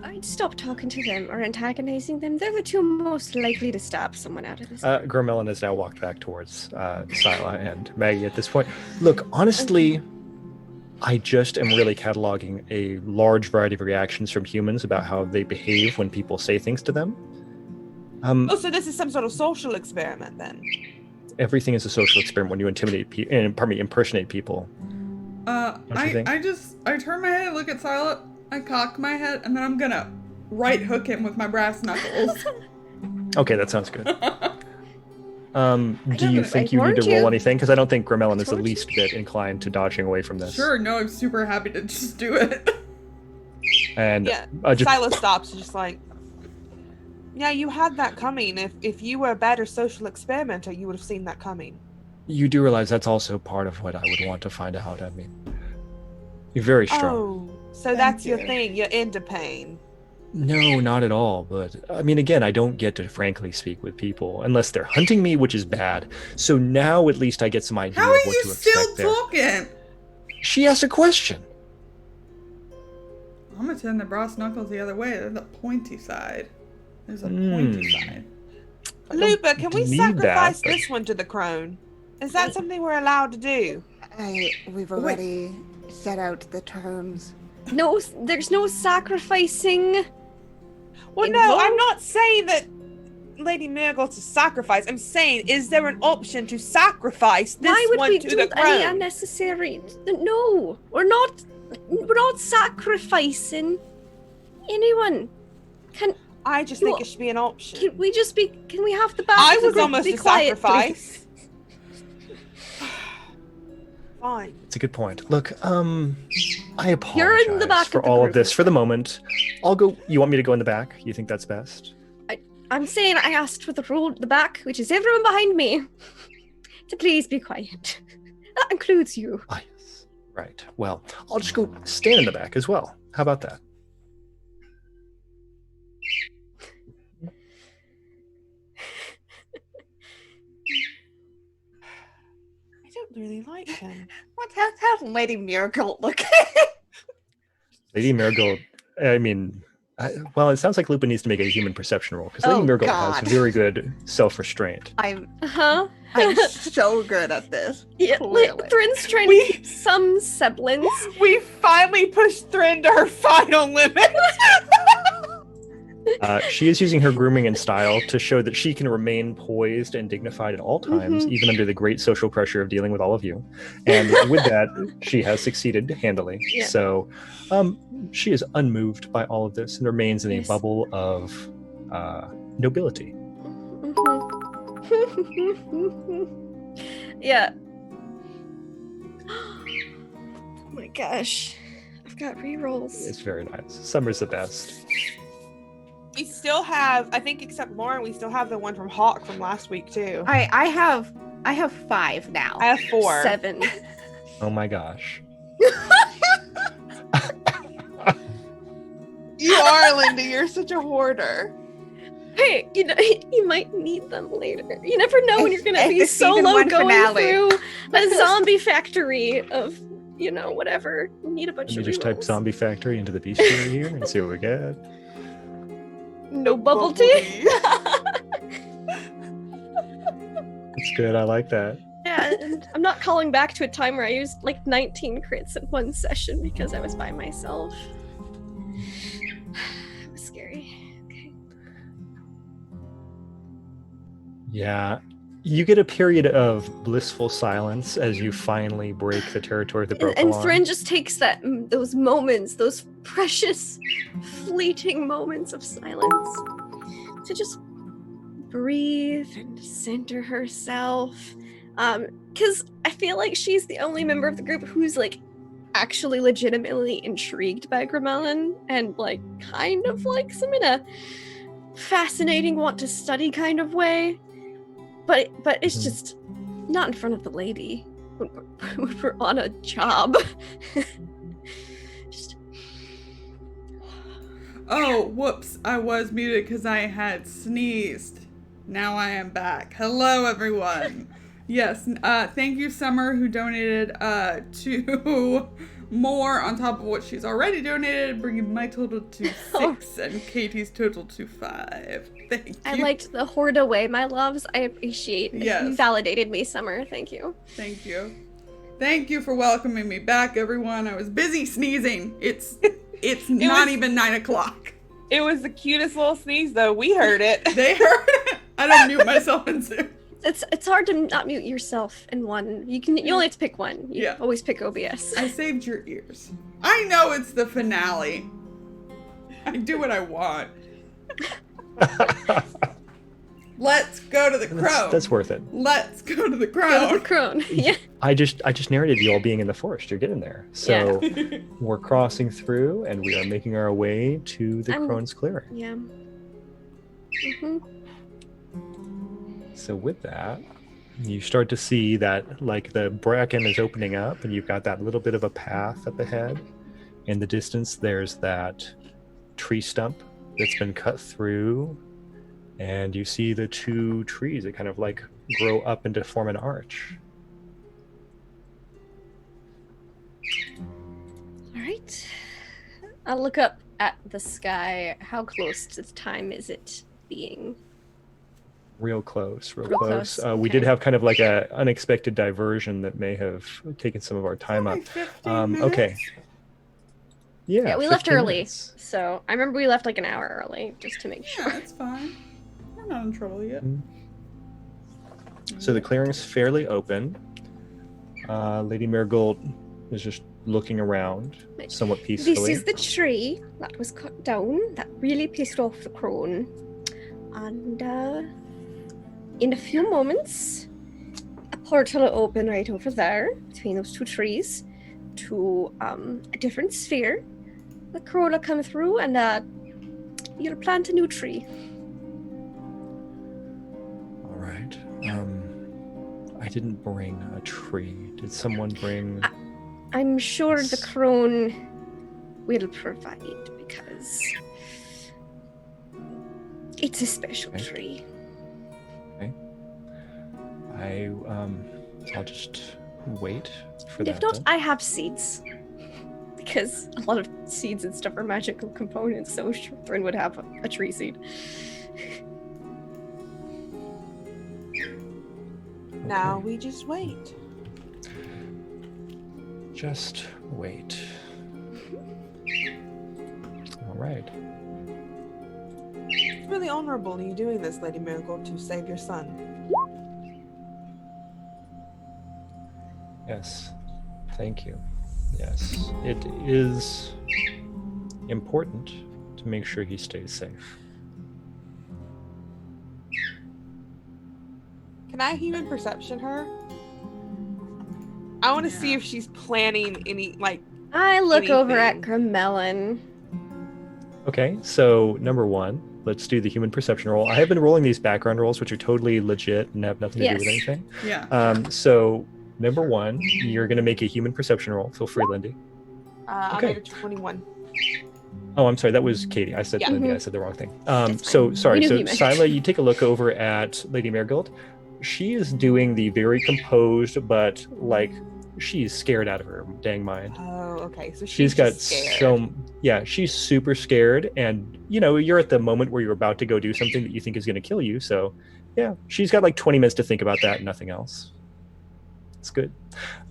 I'd stop talking to them or antagonizing them. They're the two most likely to stab someone out of this. Gromelin has now walked back towards Scylla and Maggie at this point. Look, honestly, I just am really cataloging a large variety of reactions from humans about how they behave when people say things to them. Oh, so this is some sort of social experiment then. Everything is a social experiment when you impersonate people. Don't you think? I turn my head and look at Scylla, I cock my head, and then I'm gonna right hook him with my brass knuckles. Okay, that sounds good. Do know, you I think you need warned to roll you. anything? Because I don't think Gromelin is the Told least bit inclined to dodging away from this. Sure, no, I'm super happy to just do it. And Yeah. just Silas stops, just like, yeah, you had that coming. If you were a better social experimenter, you would have seen that coming. you do realize that's also part of what I would want to find out. I mean, you're very strong. Oh, so that's your you. thing. You're into pain. No, not at all. But I mean, again, I don't get to frankly speak with people unless they're hunting me, which is bad. So now at least I get some idea How of are what you to still expect there. talking? She asked a question. I'm gonna turn the brass knuckles the other way. They're the pointy side. There's a pointy side. I don't Lupa, can we need sacrifice that, but- this one to the crone? Is that something we're allowed to do? We've already set out the terms. No, there's no sacrificing. Well, no, Involved? I'm not saying that Lady Miracle to sacrifice. I'm saying, is there an option to sacrifice this Why would one we to do the any crone? unnecessary? No, we're not. We're not sacrificing anyone. Can I just think it should be an option. can we just be? Can we have the back? I of the was group almost be a quiet, sacrifice. please? Fine. It's a good point. Look, I apologize You're in the back for of the all group. of this for the moment. I'll go. You want me to go in the back? You think that's best? I'm saying I asked for the back, which is everyone behind me, to please be quiet. That includes you. Ah, yes. Right. Well, I'll just go stand in the back as well. How about that? I don't really like him. How's Lady Miracle look? Lady Marigold, I mean, well, it sounds like Lupin needs to make a human perception roll because Lady Oh, Marigold God. has very good self-restraint. I'm Huh? so good at this. Yeah, Clearly. Thrin's trying We- to keep some semblance. We finally pushed Thrin to her final limit. She is using her grooming and style to show that she can remain poised and dignified at all times, Mhm. even under the great social pressure of dealing with all of you. And with that, she has succeeded handily. Yeah. So she is unmoved by all of this and remains in a Yes. bubble of nobility. Yeah. Oh my gosh. I've got rerolls. It's very nice. Summer's the best. We still have, I think, except Lauren, we still have the one from Hawk from last week too. I have 5 now. I have 4. 7. Oh my gosh. You are, Linda. You're such a hoarder. Hey, you know, you might need them later. You never know when you're gonna be The season solo 1 going finale. through a zombie factory of, you know, whatever. You need a bunch Let me of just type rerolls. Zombie Factory into the bestiary here and see what we get. No bubble tea. It's good. I like that. Yeah, And I'm not calling back to a time where I used like 19 crits in one session because I was by myself. It was scary. Okay. Yeah. You get a period of blissful silence as you finally break the territory of the broken And line. Thrin just takes those moments, those precious, fleeting moments of silence to just breathe and center herself. Because I feel like she's the only member of the group who's like actually legitimately intrigued by Gramelin and like kind of likes him in a fascinating, want to study kind of way. But it's just not in front of the lady when we're on a job. Just Oh, whoops. I was muted because I had sneezed. Now I am back. Hello, everyone. Yes, thank you, Summer, who donated 2 more on top of what she's already donated, bringing my total to 6 and Katie's total to 5. Thank you. I liked the hoard away, my loves. I appreciate it. Yes. You validated me, Summer. Thank you. Thank you. Thank you for welcoming me back, everyone. I was busy sneezing. It's not even 9 o'clock. It was the cutest little sneeze, though. We heard it. They heard it. I don't mute myself in Zoom. It's hard to not mute yourself in one. You only have to pick one. You Yeah. always pick OBS. I saved your ears. I know it's the finale. I do what I want. Let's go to the crone. That's worth it. Let's go to the Go to the crone. crone. Yeah. I just narrated you all being in the forest. You're getting there. So we're crossing through and we are making our way to the I'm- Crone's Clearing. Yeah. hmm So with that, you start to see that like the bracken is opening up and you've got that little bit of a path up ahead. In the distance, there's that tree stump that's been cut through. And you see the 2 trees that kind of like grow up and to form an arch. All right. I'll look up at the sky. How close to time is it being? Real close. Real We close, did okay. have kind of like a unexpected diversion that may have taken some of our time up. Like 15 Okay. minutes. Yeah, We left 15 early. minutes. So I remember we left like an hour early just to make Yeah, sure. it's fine. We're not in trouble yet. So the clearing's fairly open. Lady Marigold is just looking around somewhat peacefully. This is the tree that was cut down that really pissed off the crone. And in a few moments, a portal will open right over there between those 2 trees to a different sphere. The crone will come through and you'll plant a new tree. All right. I didn't bring a tree. Did someone bring? I'm sure the crone will provide because it's a special Okay. tree. I'll just wait for If that. not, then. I have seeds. Because a lot of seeds and stuff are magical components, so Thrin would have a tree seed. Now we just wait. Just wait. All right. It's really honorable of you doing this, Lady Marigold, to save your son. Yes. Thank you. Yes. It is important to make sure he stays safe. Can I human perception her? I want to see if she's planning any, like, I look over at Anything. Gramelin. Okay, so number 1, let's do the human perception roll. I have been rolling these background rolls, which are totally legit and have nothing to do with Yes. anything. Yeah. So number 1, you're going to make a human perception roll. Feel free, Lindy. I Okay. made a 21. Oh, I'm sorry. That was Katie. I said Yeah. Lindy. Mhm. I said the wrong thing. That's So fine. sorry. We knew So you meant. Sila, you take a look over at Lady Marigold. She is doing the very composed, but like she's scared out of her dang mind. Oh, okay. So She's got just scared. she's super scared, and you're at the moment where you're about to go do something that you think is going to kill you. So yeah, she's got like 20 minutes to think about that and nothing else. That's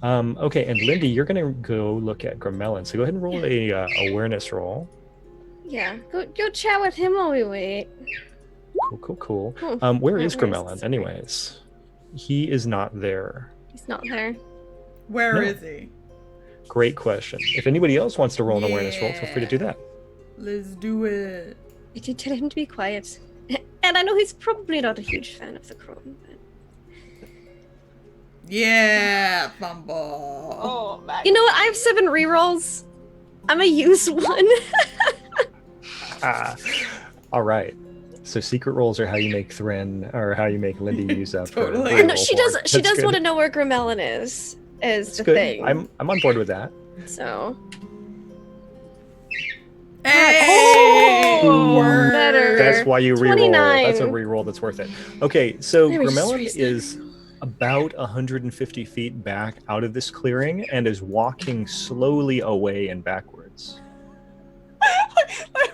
good. Okay, and Lindy, you're gonna go look at Gramelin. So go ahead and roll a awareness roll. Yeah, go chat with him while we wait. Cool. Hmm. Where is Where's Gramelin, this anyways? He is not there. He's not there. Where No. is he? Great question. If anybody else wants to roll an awareness roll, feel free to do that. Let's do it. I did tell him to be quiet. And I know he's probably not a huge fan of the crone, but... Yeah, fumble. Oh, my. You know what? I have 7 rerolls. I'm gonna use one. All right. So secret rolls are how you make Thrin or how you make Lindy use up. Totally. her No, reroll she board. does. She That's does good. want to know where Gramelin is. Is That's the good. thing. I'm on board with that. So Hey! Oh, Word. better. That's why you reroll. 29. That's a reroll that's worth it. Okay, so Maybe just Gramelin raise that. is about 150 feet back out of this clearing and is walking slowly away and backwards.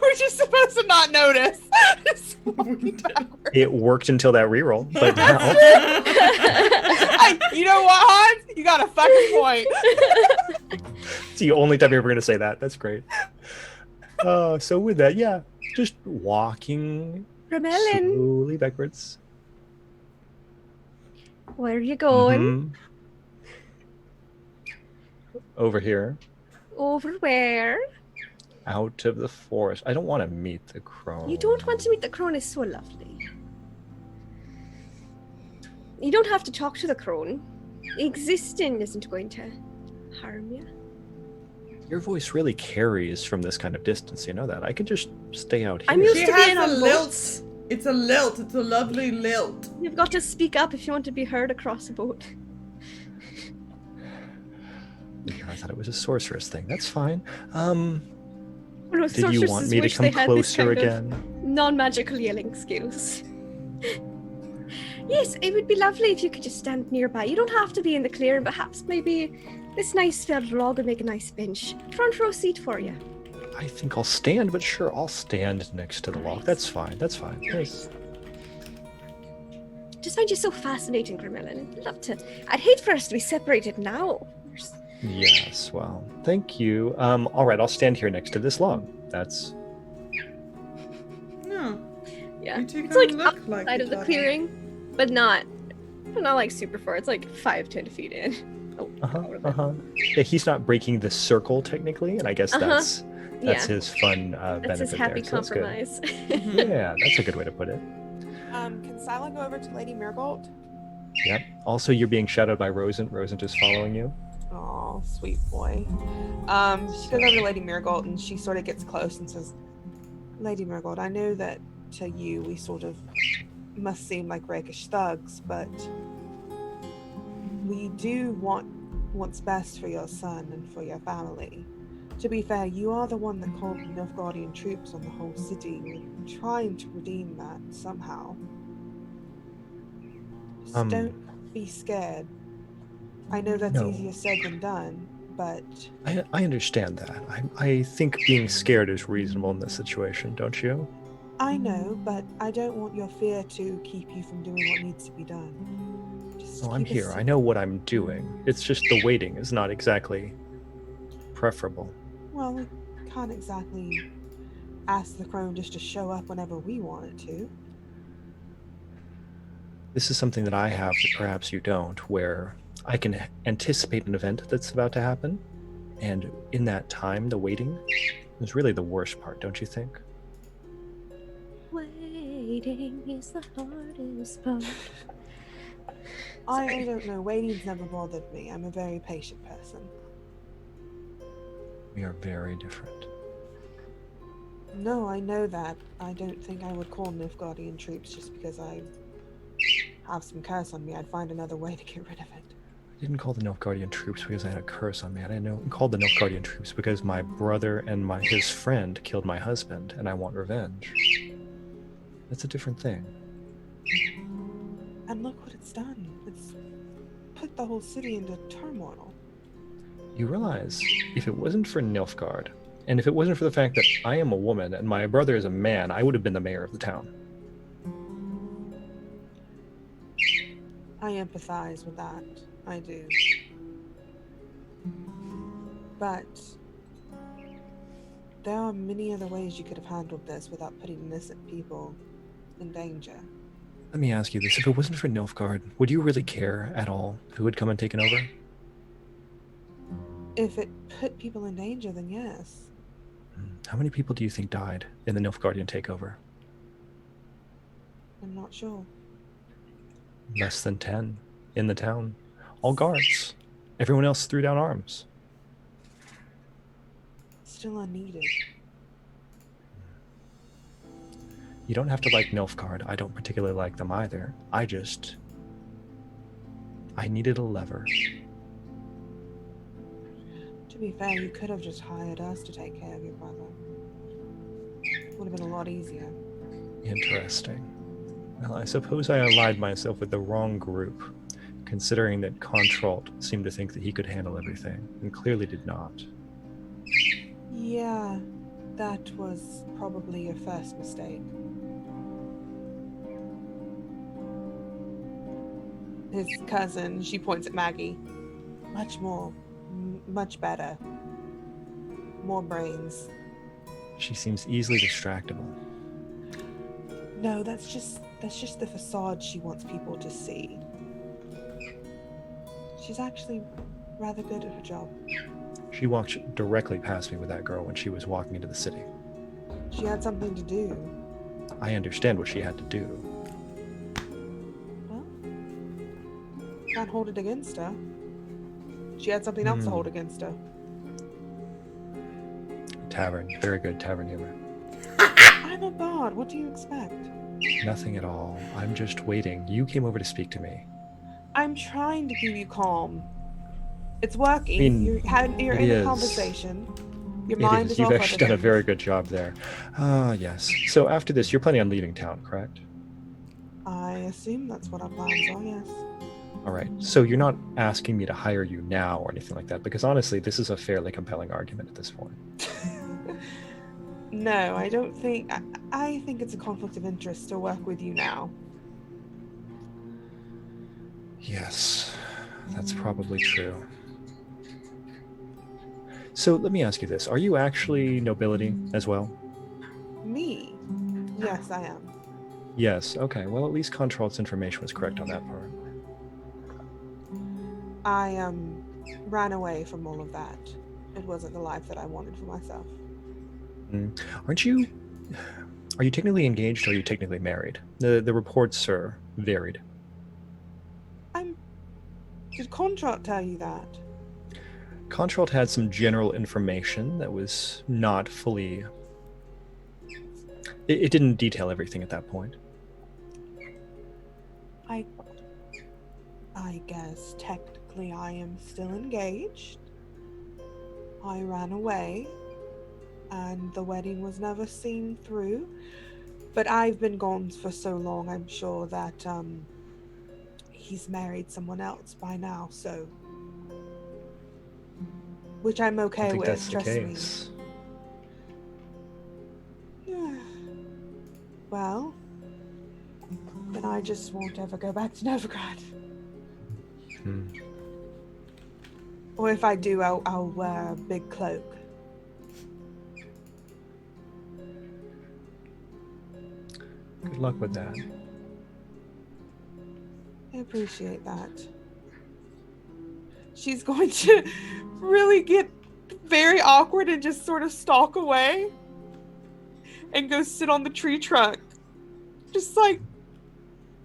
We're just supposed to not notice. Just We walking did. backwards. It worked until that reroll, but now Hey, you know what, Hans? You got a fucking point. it's the only time you're ever going to say that. That's great. So with that, yeah, just walking Gramelin, slowly backwards. where are you going? Mhm. Over here, Over where? out of the forest. I don't want to meet the crone. You don't want to meet the crone. Is so lovely. You don't have to talk to the crone. Existing isn't going to harm you. Your voice really carries from this kind of distance. You know that. I could just stay out here. I'm used She to being has on a boats. lilt. It's a lilt. It's a lovely lilt. You've got to speak up if you want to be heard across a boat. I thought it was a sorceress thing. That's fine. Oh, no, Did you sorceresses want me to wish come they had this closer kind of again? non-magical yelling skills. Yes, it would be lovely if you could just stand nearby. You don't have to be in the clearing, perhaps maybe this nice felled log would make a nice bench. Front row seat for you. I think I'll stand, but sure, I'll stand next to the log. That's fine. That's fine. Yes. Just find you so fascinating, Gramelin. I'd love to. I'd hate for us to be separated now. Yes. Well, thank you. All right, I'll stand here next to this log. That's No. Yeah, You two it's like kinda look like outside of each the other. clearing, but not like super far. It's like 5-10 feet in. Oh, out of it. Yeah, he's not breaking the circle technically, and I guess that's Yeah, his fun benefit that's his happy there. So that's good. compromise. Mhm. Yeah, that's a good way to put it. Can Sila go over to Lady Marigold? Yep. Also, you're being shadowed by Rosent. Rosent is following you. Oh, sweet boy. She goes over to Lady Marigold and she sort of gets close and says, Lady Marigold, I know that to you we sort of must seem like rakish thugs, but we do want what's best for your son and for your family. To be fair, you are the one that called Nilfgaardian troops on the whole city. We're trying to redeem that somehow. Just don't be scared. I know that's No. easier said than done, but I understand that. I think being scared is reasonable in this situation, don't you? I know, but I don't want your fear to keep you from doing what needs to be done. Just Oh, I'm keep it here. I know what I'm doing. It's just the waiting is not exactly preferable. Well, we can't exactly ask the crone just to show up whenever we want it to. This is something that I have that perhaps you don't, where I can anticipate an event that's about to happen, and in that time, the waiting is really the worst part, don't you think? Waiting is the hardest part. I don't know. Waiting's never bothered me. I'm a very patient person. We are very different. No, I know that. I don't think I would call Nilfgaardian troops just because I have some curse on me. I'd find another way to get rid of it. I didn't call the Nilfgaardian troops because I had a curse on me. I didn't call the Nilfgaardian troops because my brother and his friend killed my husband, and I want revenge. That's a different thing. And look what it's done. It's put the whole city into turmoil. You realize, if it wasn't for Nilfgaard, and if it wasn't for the fact that I am a woman and my brother is a man, I would have been the mayor of the town. I empathize with that. I do. But there are many other ways you could have handled this without putting innocent people in danger. Let me ask you this. If it wasn't for Nilfgaard, would you really care at all who had come and taken over? If it put people in danger, then yes. How many people do you think died in the Nilfgaardian takeover? I'm not sure. Less than 10 in the town. All guards. Everyone else threw down arms. Still unneeded. You don't have to like Nilfgaard. I don't particularly like them either. I needed a lever. To be fair, you could have just hired us to take care of your brother. Would have been a lot easier. Interesting. Well, I suppose I allied myself with the wrong group, considering that Contralt seemed to think that he could handle everything, and clearly did not. Yeah, that was probably your first mistake. His cousin, she points at Maggie. Much more, much better. More brains. She seems easily distractible. No, that's just the facade she wants people to see. She's actually rather good at her job. She walked directly past me with that girl when she was walking into the city. She had something to do. I understand what she had to do. Well, can't hold it against her. She had something else to hold against her. Tavern. Very good tavern humor. I'm a bard. What do you expect? Nothing at all. I'm just waiting. You came over to speak to me. I'm trying to keep you calm. It's working. I mean, you're it in a is. conversation. Your It mind is. is You've off actually done a other very good job there. Yes. So after this, you're planning on leaving town, correct? things. I assume that's what our plans are, yes. All right. So you're not asking me to hire you now or anything like that, because honestly, this is a fairly compelling argument at this point. No, I don't think... I think it's a conflict of interest to work with you now. Yes, that's probably true. So let me ask you this. Are you actually nobility as well? Me? Yes, I am. Yes. Okay. Well, at least Contralt's information was correct on that part. I ran away from all of that. It wasn't the life that I wanted for myself. Aren't you... Are you technically engaged or are you technically married? The reports are varied. Did Contralt tell you that? Contralt had some general information that was not fully... It didn't detail everything at that point. I guess technically I am still engaged. I ran away, and the wedding was never seen through. But I've been gone for so long, I'm sure that he's married someone else by now, so... Which I'm I okay think with, that's the trust case. me. Well, then I just won't ever go back to Novigrad. Or if I do, I'll wear a big cloak. Good luck with that. I appreciate that. She's going to really get very awkward and just sort of stalk away and go sit on the tree trunk. Just like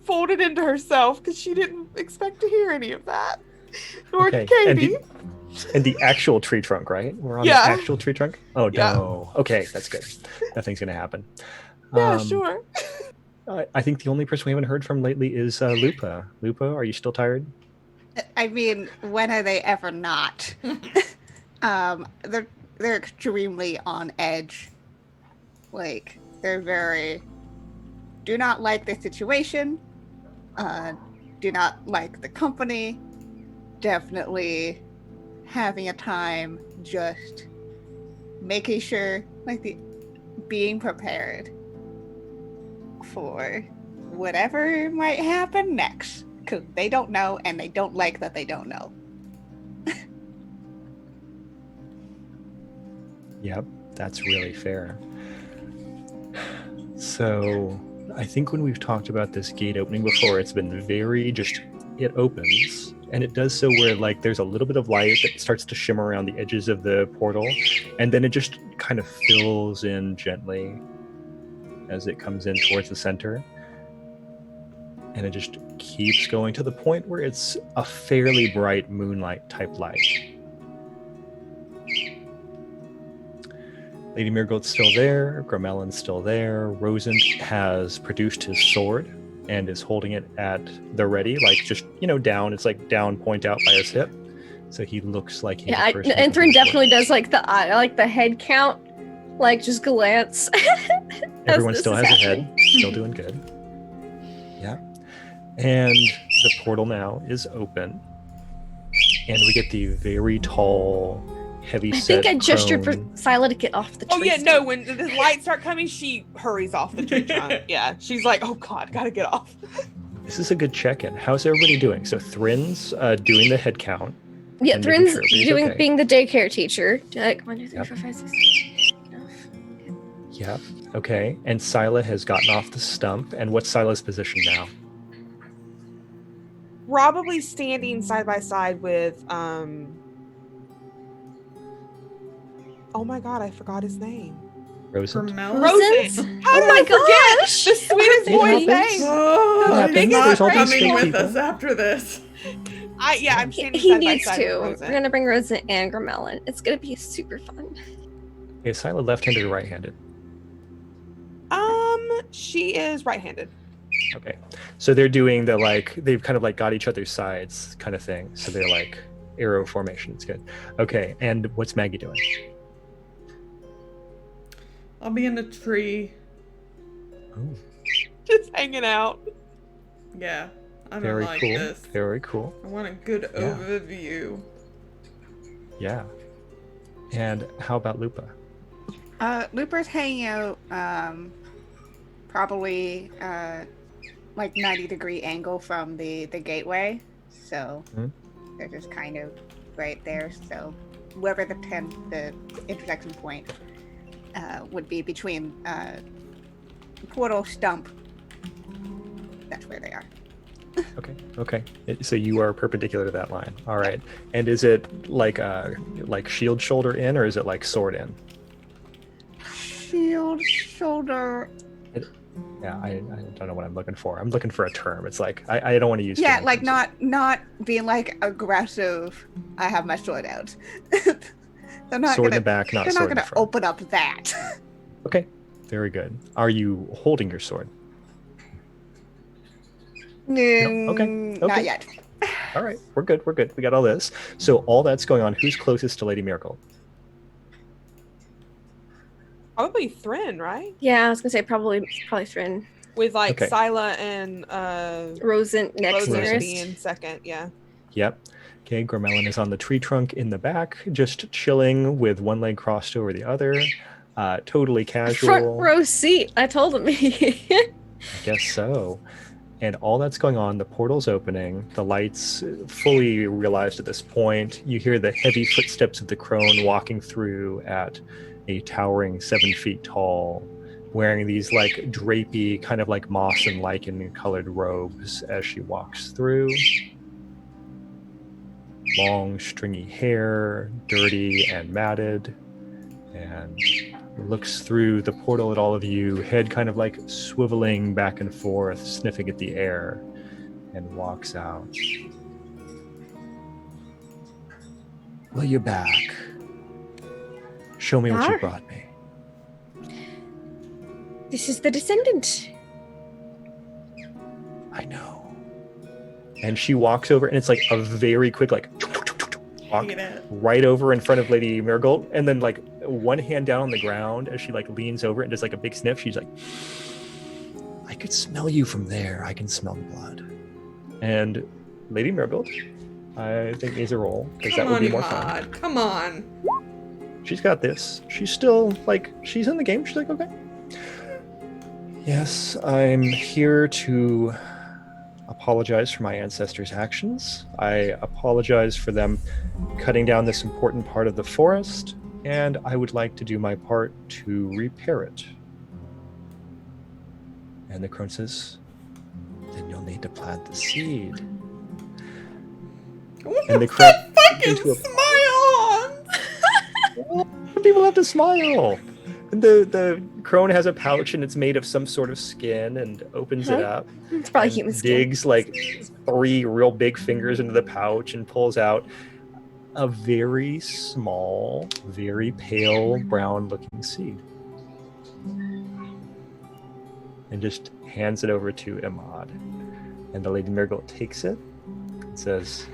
folded into herself because she didn't expect to hear any of that. Nor did Katie. And the actual tree trunk, right? We're on Yeah. the actual tree trunk? Oh, Yeah. no. Okay, that's good. Nothing's going to happen. Yeah, sure. I think the only person we haven't heard from lately is Lupa. Lupa, are you still tired? I mean, when are they ever not? They're extremely on edge. Like, they're very... Do not like the situation. Do not like the company. Definitely having a time just making sure, like, being prepared for whatever might happen next. because they don't know and they don't like that they don't know. Yep, that's really fair. So I think when we've talked about this gate opening before, it's been very just, it opens, and it does so where like there's a little bit of light that starts to shimmer around the edges of the portal, and then it just kind of fills in gently as it comes in towards the center. And it just keeps going to the point where it's a fairly bright moonlight type light. Lady Marigold's still there, Gromellan's still there, Rosent has produced his sword and is holding it at the ready, like just, down. It's like down, point out by his hip. So he looks like he's Yeah, and Thrin definitely does like the head count, like just glance. Everyone this still is has a happening. head, still doing good. Yeah. And the portal now is open. And we get the very tall, heavy I set think I gestured for prone- Scylla to get off the tree. Oh yeah, no. When the lights start coming, she hurries off the tree trunk. Yeah, she's like, "Oh God, gotta get off." This is a good check-in. How's everybody doing? So Thrin's doing the head count. Yeah, and making Thrin's sure everybody's okay. being the daycare teacher. Like 1, 2, 3, Yep. 4, 5, 6. Enough. Yeah. Okay. And Scylla has gotten off the stump. And what's Scylla's position now? Probably standing side by side with Oh my God, I forgot his name. Rosent? Gromellan? Rosen. How Oh did my I forget gosh! the sweetest It boy's happens. name? Oh, It he's happens. not There's all these coming fake with people. us after this. I'm standing He side needs by side to. with We're Rosen. gonna bring Rosa and Gromellan. It's gonna be super fun. Okay, Scylla left-handed or right-handed? She is right-handed. Okay. So they're doing the they've kind of like got each other's sides kind of thing. So they're like arrow formation. It's good. Okay. And what's Maggie doing? I'll be in a tree. Oh, Just hanging out. Yeah, I don't very like cool. this. Very cool. I want a good Yeah. overview. Yeah. And how about Lupa? Luper's hanging out, probably like 90-degree angle from the gateway, so Mhm. they're just kind of right there. So wherever the intersection point would be between portal stump, that's where they are. Okay. So you are perpendicular to that line. All right. And is it like shield shoulder in, or is it like sword in? Shield, shoulder. Yeah, I don't know what I'm looking for. I'm looking for a term. It's like I don't want to use. Yeah, terms. like not being like aggressive. I have my sword out. They're not sword in gonna. the back, not They're sword not in the gonna front. open up that. Okay, very good. Are you holding your sword? Okay. Not yet. All right, we're good. We got all this. So all that's going on. Who's closest to Lady Miracle? Probably Thrin, right? Yeah, I was gonna say probably Thrin. With like Okay. Scylla and Rosent next Rosen nearest. being second. Yeah. Yep. Okay, Gromellan is on the tree trunk in the back, just chilling with one leg crossed over the other. Totally casual. Front row seat. I told him. I guess so. And all that's going on, the portal's opening, the lights fully realized at this point. You hear the heavy footsteps of the crone walking through at a towering 7 feet tall, wearing these like drapey, kind of like moss and lichen colored robes as she walks through. Long, stringy hair, dirty and matted, and looks through the portal at all of you, head kind of like swiveling back and forth, sniffing at the air, and walks out. Well, you're back. Show me what you Are. brought me. This is the descendant. I know. And she walks over, and it's like a very quick, like, walk Hate it. right over in front of Lady Marigold, and then like one hand down on the ground as she like leans over and does like a big sniff. She's like, I could smell you from there. I can smell the blood. And Lady Marigold, I think needs a roll because that Come would be on, more fun. Maud. Come on. She's got this. She's still like, she's in the game. She's like, okay. Yes, I'm here to apologize for my ancestors' actions. I apologize for them cutting down this important part of the forest, and I would like to do my part to repair it. And the crone says, then you'll need to plant the seed. And the crone fucking into a- smile on. People have to smile. And the crone has a pouch and it's made of some sort of skin and opens it up. It's probably and human skin. digs like 3 real big fingers into the pouch and pulls out a very small, very pale brown looking seed. And just hands it over to Imad. And the Lady Marigold takes it and says,